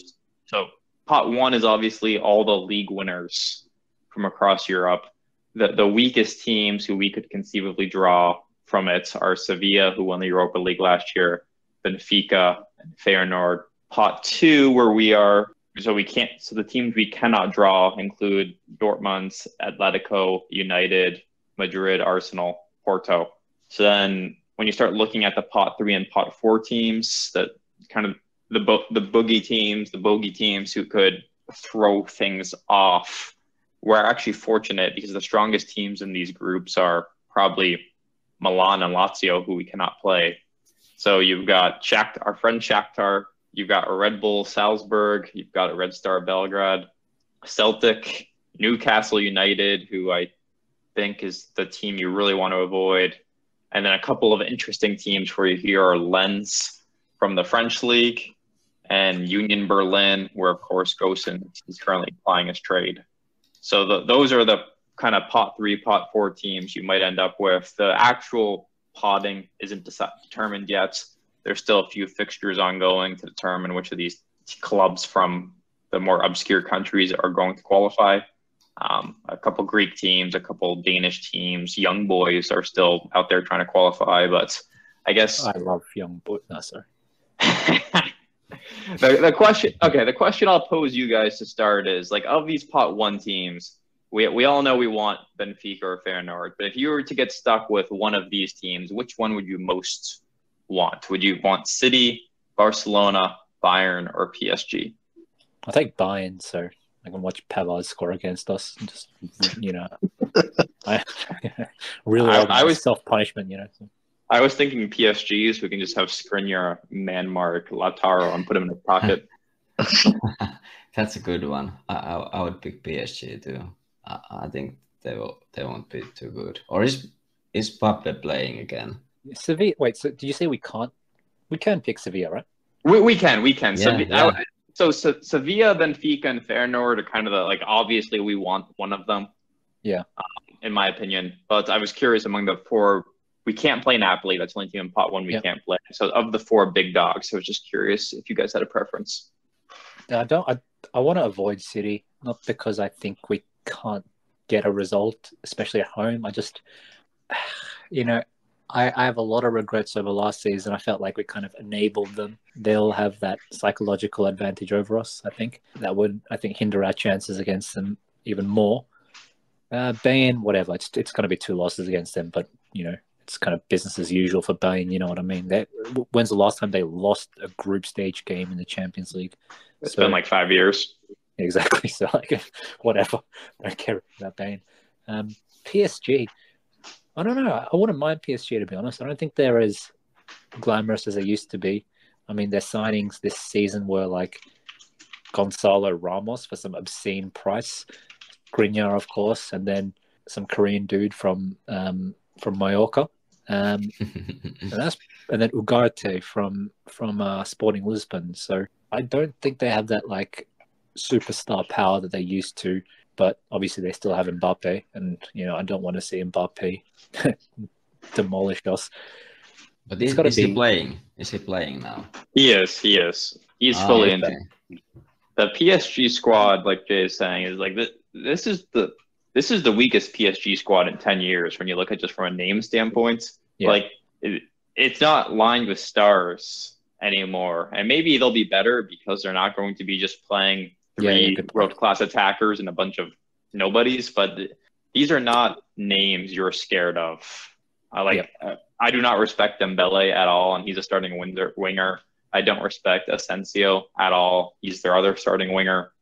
pot 1 is obviously all the league winners from across Europe. The weakest teams who we could conceivably draw from it are Sevilla, who won the Europa League last year, Benfica, and Feyenoord. Pot 2, where we are, so the teams we cannot draw include Dortmund, Atletico, United, Madrid, Arsenal, Porto. So then when you start looking at the pot 3 and pot 4 teams, that kind of the bogey teams who could throw things off, we're actually fortunate because the strongest teams in these groups are probably Milan and Lazio, who we cannot play. So you've got our friend Shakhtar, you've got a Red Bull Salzburg, you've got a Red Star Belgrade, Celtic, Newcastle United, who I think is the team you really want to avoid. And then a couple of interesting teams for you here are Lens from the French League and Union Berlin, where, of course, Gosen is currently applying his trade. So those are the kind of pot 3, pot 4 teams you might end up with. The actual potting isn't determined yet. There's still a few fixtures ongoing to determine which of these clubs from the more obscure countries are going to qualify. A couple Greek teams, a couple Danish teams, young boys are still out there trying to qualify, but I guess I love young boys. No, sorry. The question I'll pose you guys to start is, like, of these pot 1 teams, we all know we want Benfica or Feyenoord, but if you were to get stuck with one of these teams, which one would you most want? Would you want City, Barcelona, Bayern, or PSG? I'll take Bayern, so I can watch Pavard score against us. And just, I was self-punishment, So. I was thinking PSG, so we can just have Skriniar, Manmark, Lautaro, and put him in his pocket. That's a good one. I would pick PSG too. I think they won't be too good. Or is Pape playing again? Sevilla. Wait, so did you say we can't? We can pick Sevilla, right? We can. Yeah, So Sevilla, Benfica, and Feyenoord are kind of obviously we want one of them. Yeah. In my opinion. But I was curious among the 4, we can't play Napoli. That's the only team in pot 1 we can't play. So of the 4 big dogs, I was just curious if you guys had a preference. I want to avoid City, not because I think we can't get a result, especially at home. I just, I have a lot of regrets over last season. I felt like we kind of enabled them. They'll have that psychological advantage over us, I think. That would, hinder our chances against them even more. Bayern, whatever. It's going to be 2 losses against them, but, it's kind of business as usual for Bayern, you know what I mean? When's the last time they lost a group stage game in the Champions League? It's been like 5 years. Exactly. So, whatever. I don't care about Bayern. PSG, I don't know. I wouldn't mind PSG, to be honest. I don't think they're as glamorous as they used to be. I mean, their signings this season were like Gonzalo Ramos for some obscene price, Skriniar, of course, and then some Korean dude from Mallorca. And then Ugarte from Sporting Lisbon. So I don't think they have that like superstar power that they used to but obviously they still have Mbappe, and I don't want to see Mbappe demolish us. But is he playing? Is he playing now? He is. He's fully in. The PSG squad, like Jay is saying, is like this is the weakest PSG squad in 10 years when you look at just from a name standpoint. Yeah. Like it's not lined with stars anymore, and maybe they'll be better because they're not going to be just playing three world-class attackers and a bunch of nobodies. But these are not names you're scared of. I do not respect Dembele at all, and he's a starting winger. I don't respect Asensio at all. He's their other starting winger.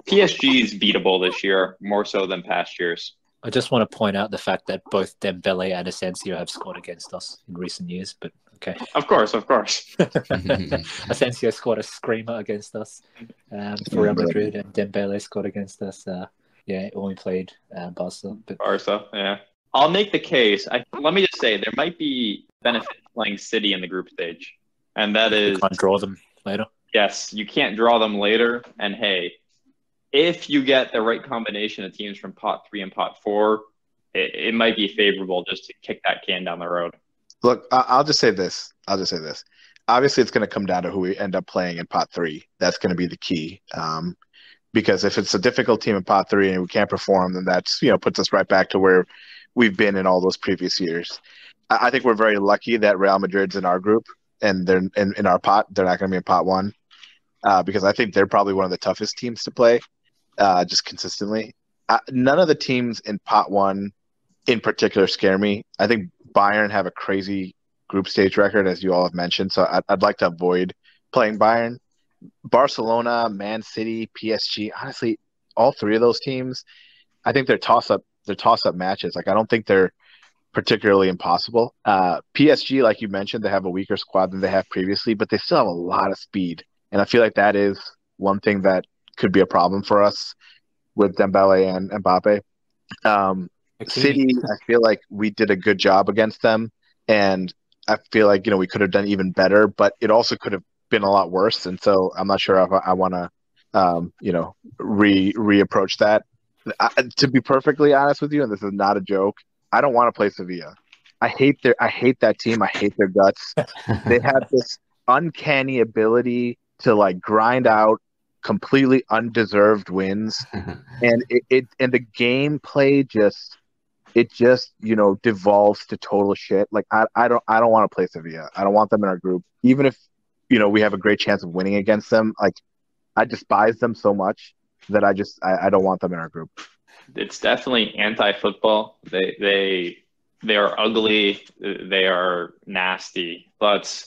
PSG is beatable this year, more so than past years. I just want to point out the fact that both Dembele and Asensio have scored against us in recent years, but okay. Of course. Asensio scored a screamer against us for Real Madrid, and Dembele scored against us when we played Barca. Barca, yeah. I'll make the case. Let me just say, there might be benefit playing City in the group stage. And that is... You can't draw them later. Yes, you can't draw them later. And hey, if you get the right combination of teams from pot 3 and pot 4, it might be favorable just to kick that can down the road. Look, I'll just say this. Obviously, it's going to come down to who we end up playing in pot 3. That's going to be the key. Because if it's a difficult team in pot 3 and we can't perform, then that's puts us right back to where we've been in all those previous years. I think we're very lucky that Real Madrid's in our group. And they're in our pot. They're not going to be in pot 1 because I think they're probably one of the toughest teams to play just consistently. None of the teams in pot 1 in particular scare me. I think Bayern have a crazy group stage record, as you all have mentioned, so I'd like to avoid playing Bayern. Barcelona, Man City, PSG, honestly, all three of those teams, I think they're toss-up matches. Like, I don't think they're particularly impossible. PSG, like you mentioned, they have a weaker squad than they have previously, but they still have a lot of speed. And I feel like that is one thing that could be a problem for us with Dembele and Mbappe. City, I feel like we did a good job against them. And I feel like, we could have done even better, but it also could have been a lot worse. And so I'm not sure if I want to, reapproach that. To be perfectly honest with you, and this is not a joke, I don't want to play Sevilla. I hate that team. I hate their guts. They have this uncanny ability to grind out completely undeserved wins, and and the gameplay just devolves to total shit. I don't want to play Sevilla. I don't want them in our group, even if we have a great chance of winning against them. I despise them so much that I don't want them in our group. It's definitely anti-football. They are ugly. They are nasty. But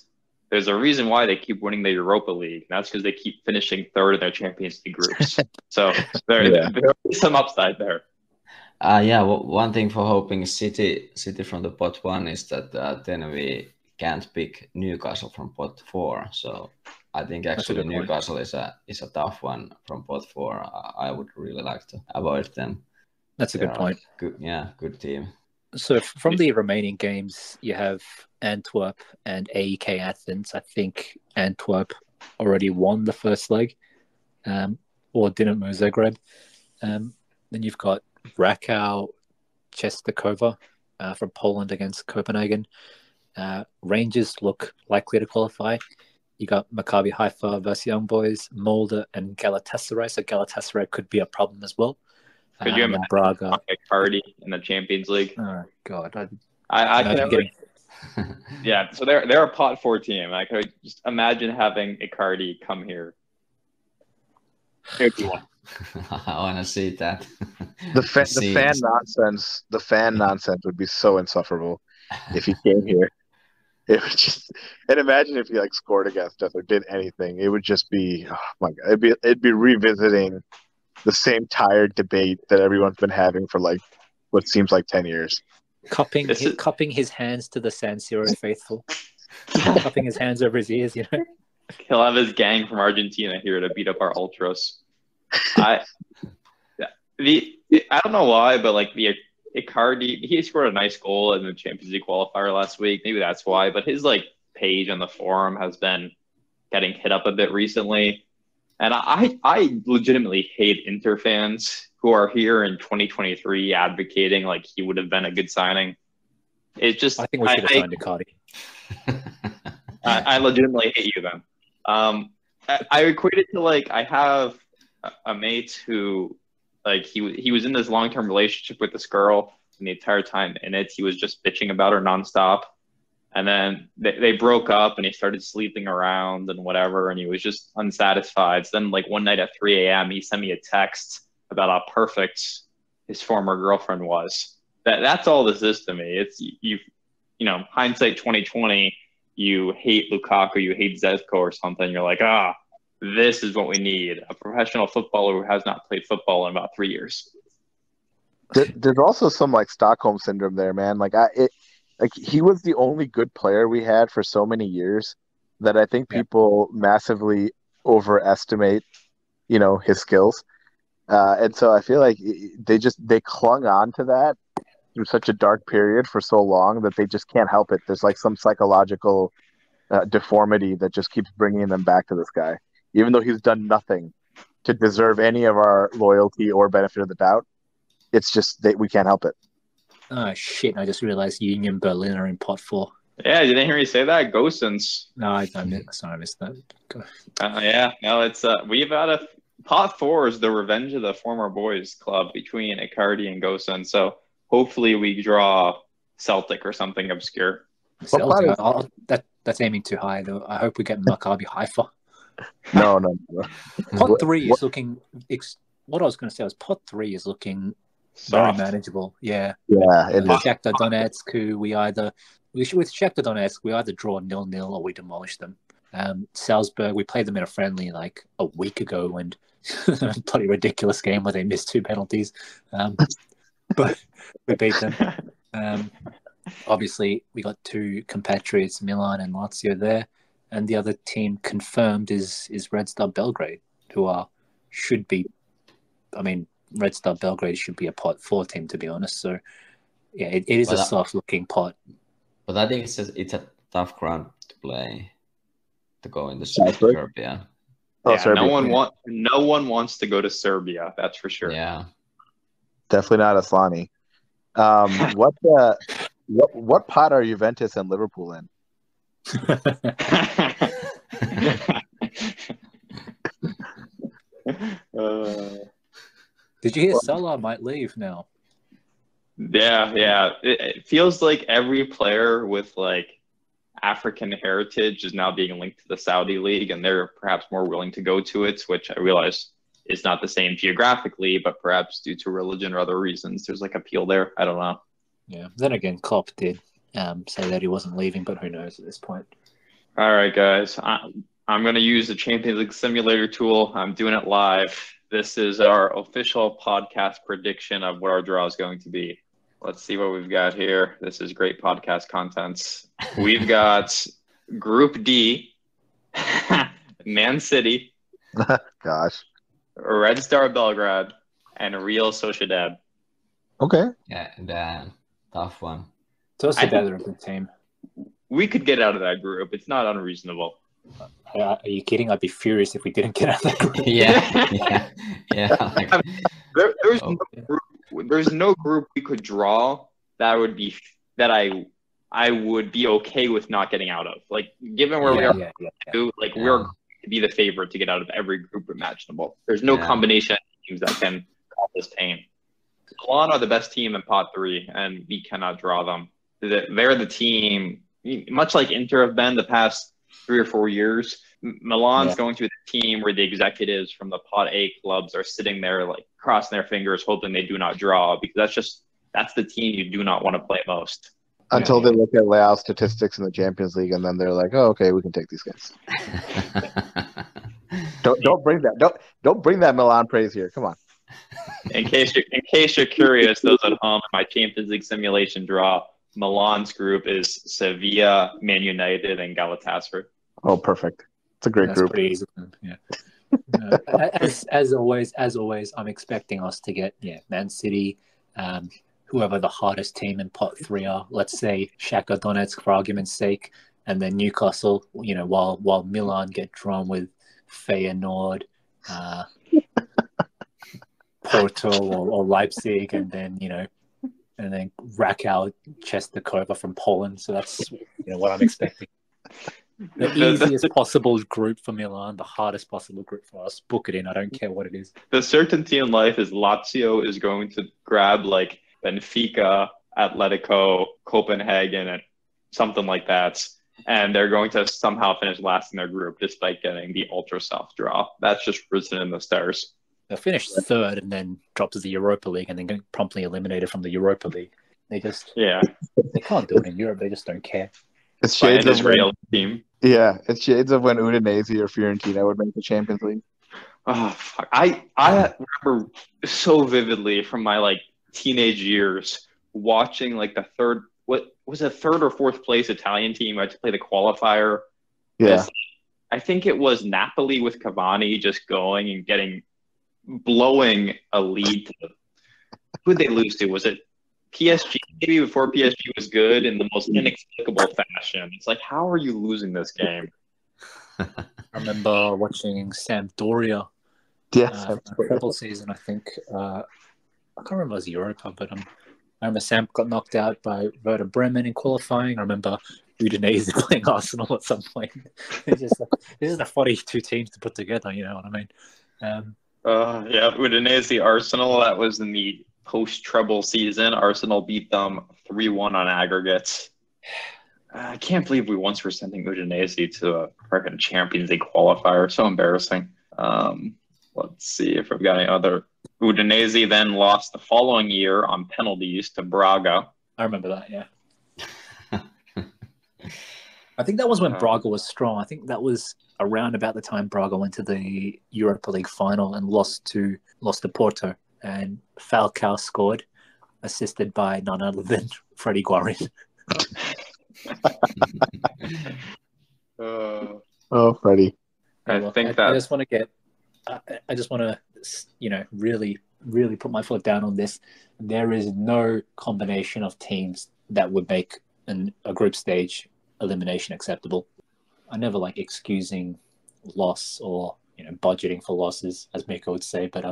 there's a reason why they keep winning the Europa League. And that's because they keep finishing third in their Champions League groups. So there is some upside there. One thing for hoping City from the pot 1 is that then we can't pick Newcastle from pot 4. So I think actually Newcastle is a tough one from pot 4. I would really like to avoid them. That's a good point. Good team. So from the remaining games, you have Antwerp and AEK Athens. I think Antwerp already won the first leg, or Dinamo Zagreb. Then you've got Rakow Czestochowa from Poland against Copenhagen. Rangers look likely to qualify. You got Maccabi Haifa versus Young Boys, Molde, and Galatasaray. So Galatasaray could be a problem as well. Could you imagine Braga Icardi in the Champions League? Oh God, I can. Yeah, so they're a pot 4 team. I could just imagine having Icardi come here. I want to see that. The fan nonsense would be so insufferable if he came here. It would just, and imagine if he scored against us or did anything. It would just be, oh my God, it'd be revisiting the same tired debate that everyone's been having for what seems like 10 years. Cupping his hands to the San Siro faithful. Cupping his hands over his ears, He'll have his gang from Argentina here to beat up our ultras. I don't know why, but the Icardi, he scored a nice goal in the Champions League qualifier last week. Maybe that's why, but his page on the forum has been getting hit up a bit recently. And I legitimately hate Inter fans who are here in 2023 advocating like he would have been a good signing. It's just I think we should have signed Icardi. I legitimately hate you then. I equate it to like I have a mate who like he was in this long-term relationship with this girl, and the entire time in it he was just bitching about her nonstop. And then they broke up and he started sleeping around and whatever, and he was just unsatisfied. So then like one night at 3 a.m. he sent me a text about how perfect his former girlfriend was. That's all this is to me. It's you know, hindsight 2020, you hate Lukaku, you hate Zezko or something. You're like, this is what we need. A professional footballer who has not played football in about 3 years. There's also some like Stockholm syndrome there, man. Like he was the only good player we had for so many years that I think people massively overestimate, you know, his skills. And so I feel like they clung on to that through such a dark period for so long that they just can't help it. There's like some psychological deformity that just keeps bringing them back to this guy, even though he's done nothing to deserve any of our loyalty or benefit of the doubt. It's just that we can't help it. Oh, shit. I just realized Union Berlin are in pot 4. Yeah, you didn't hear me say that? Gosens. No, I missed that. Yeah, no, it's we've had a pot 4 is the revenge of the former boys club between Icardi and Gosens. So hopefully we draw Celtic or something obscure. Celtic, that's aiming too high, though. I hope we get Maccabi Haifa. No. Pot 3 is looking... What I was going to say was pot 3 is looking very manageable. Yeah. Shakhtar Donetsk, who with Shakhtar Donetsk, we either draw 0-0 or we demolish them. Salzburg, we played them in a friendly like a week ago, and bloody ridiculous game where they missed 2 penalties. But we beat them. Obviously, we got 2 compatriots, Milan and Lazio there, and the other team confirmed is Red Star Belgrade, who should be. I mean, Red Star Belgrade should be a pot 4 team, to be honest. So, yeah, it is a soft-looking pot. But I think it's a tough ground to play, to go in the Serbia. Serbia. No one wants to go to Serbia. That's for sure. Yeah, definitely not Aslani. What pot are Juventus and Liverpool in? Did you hear Salah might leave now? Yeah. It feels like every player with like African heritage is now being linked to the Saudi League, and they're perhaps more willing to go to it, which I realize is not the same geographically, but perhaps due to religion or other reasons, there's like appeal there. I don't know. Yeah. Then again, Klopp did say that he wasn't leaving, but who knows at this point. All right, guys. I'm going to use the Champions League simulator tool. I'm doing it live. This is our official podcast prediction of what our draw is going to be. Let's see what we've got here. This is great podcast content. We've got Group D, Man City, Gosh, Red Star Belgrade, and Real Sociedad. Okay. Yeah, the tough one. Sociedad are a good team. We could get out of that group. It's not unreasonable. Are you kidding? I'd be furious if we didn't get out of that group. Yeah. There's no group we could draw that I would be okay with not getting out of. Like, given where we are, we're going to be the favorite to get out of every group imaginable. There's no combination of teams that can cause this pain. Milan are the best team in pot 3, and we cannot draw them. They're the team, much like Inter have been the past 3 or 4 years. Milan's going to be the team where the executives from the pot A clubs are sitting there like crossing their fingers, hoping they do not draw, because that's the team you do not want to play most. Until they look at Leao statistics in the Champions League, and then they're like, "Oh, okay, we can take these guys." Don't bring that Milan praise here. Come on. In case you're curious, those at home, my Champions League simulation draw, Milan's group is Sevilla, Man United, and Galatasaray. Oh, perfect. It's a great group. Pretty easy. Yeah. As always, I'm expecting us to get Man City, whoever the hardest team in pot 3 are. Let's say Shakhtar Donetsk for argument's sake, and then Newcastle. While Milan get drawn with Feyenoord, Porto or Leipzig, and then Rakow Czestochowa from Poland. So that's what I'm expecting. The easiest possible group for Milan, the hardest possible group for us. Book it in. I don't care what it is. The certainty in life is Lazio is going to grab like Benfica, Atletico, Copenhagen, and something like that. And they're going to somehow finish last in their group despite getting the ultra soft draw. That's just written in the stars. They'll finish third and then drop to the Europa League and then get promptly eliminated from the Europa League. They can't do it in Europe. They just don't care. It's shades of Israel team. Yeah, it's shades of when Udinese or Fiorentina would make the Champions League. Oh, fuck. I remember so vividly from my like teenage years watching like the third or fourth place Italian team had to play the qualifier. Yeah. I think it was Napoli with Cavani just going and blowing a lead to who'd they lose to? Was it PSG? Maybe before PSG was good in the most inexplicable fashion. It's like, how are you losing this game? I remember watching Sampdoria. Treble season, I think. I can't remember if it was Europa, but I remember Samp got knocked out by Werder Bremen in qualifying. I remember Udinese playing Arsenal at some point. It's just like, this is the 42 teams to put together, you know what I mean? Udinese Arsenal, that was in the post-treble season. Arsenal beat them 3-1 on aggregates. I can't believe we once were sending Udinese to a freaking Champions League qualifier. So embarrassing. Let's see if we've got any other. Udinese then lost the following year on penalties to Braga. I remember that, yeah. I think that was when Braga was strong. I think that was around about the time Braga went to the Europa League final and lost to Porto. And Falcao scored, assisted by none other than Freddie Guarin. Freddie. I just want to, really, really put my foot down on this. There is no combination of teams that would make a group stage elimination acceptable. I never like excusing loss or budgeting for losses, as Miko would say, but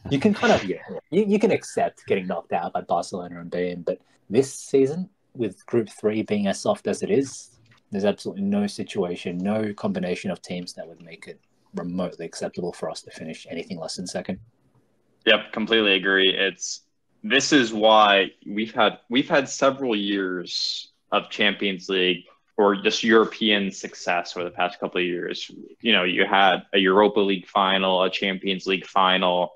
you can kind of you can accept getting knocked out by Barcelona and Bayern, but this season with Group 3 being as soft as it is, there's absolutely no situation, no combination of teams that would make it remotely acceptable for us to finish anything less than second. Yep, completely agree. This is why we've had several years of Champions League or just European success over the past couple of years. You had a Europa League final, a Champions League final,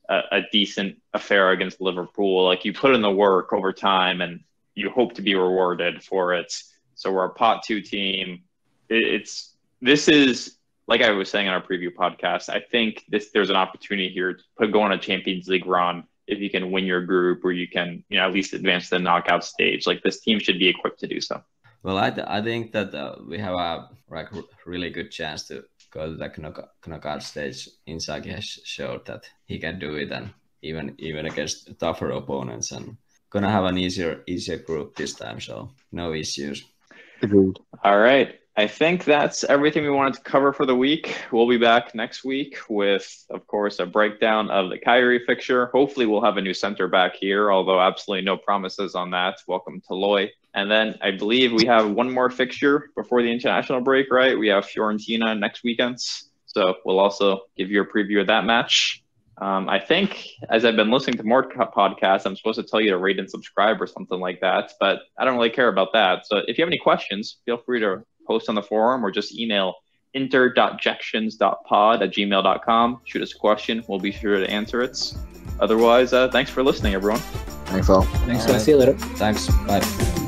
a decent affair against Liverpool. Like, you put in the work over time and you hope to be rewarded for it. So we're a pot 2 team. This is, like I was saying in our preview podcast, I think there's an opportunity here to go on a Champions League run if you can win your group, or you can at least advance to the knockout stage. Like, this team should be equipped to do so. Well, I think that we have a really good chance to go to the knockout stage. Inzaghi has showed that he can do it, and even against tougher opponents, and gonna have an easier group this time. So no issues. Agreed. All right. I think that's everything we wanted to cover for the week. We'll be back next week with, of course, a breakdown of the Cagliari fixture. Hopefully we'll have a new center back here, although absolutely no promises on that. Welcome to Loy. And then I believe we have one more fixture before the international break, right? We have Fiorentina next weekend. So we'll also give you a preview of that match. I think as I've been listening to more podcasts, I'm supposed to tell you to rate and subscribe or something like that, but I don't really care about that. So if you have any questions, feel free to post on the forum or just email inter.jections.pod@gmail.com. Shoot us a question. We'll be sure to answer it. Otherwise, thanks for listening, everyone. Thanks all. Thanks, guys. See you later. Thanks. Bye.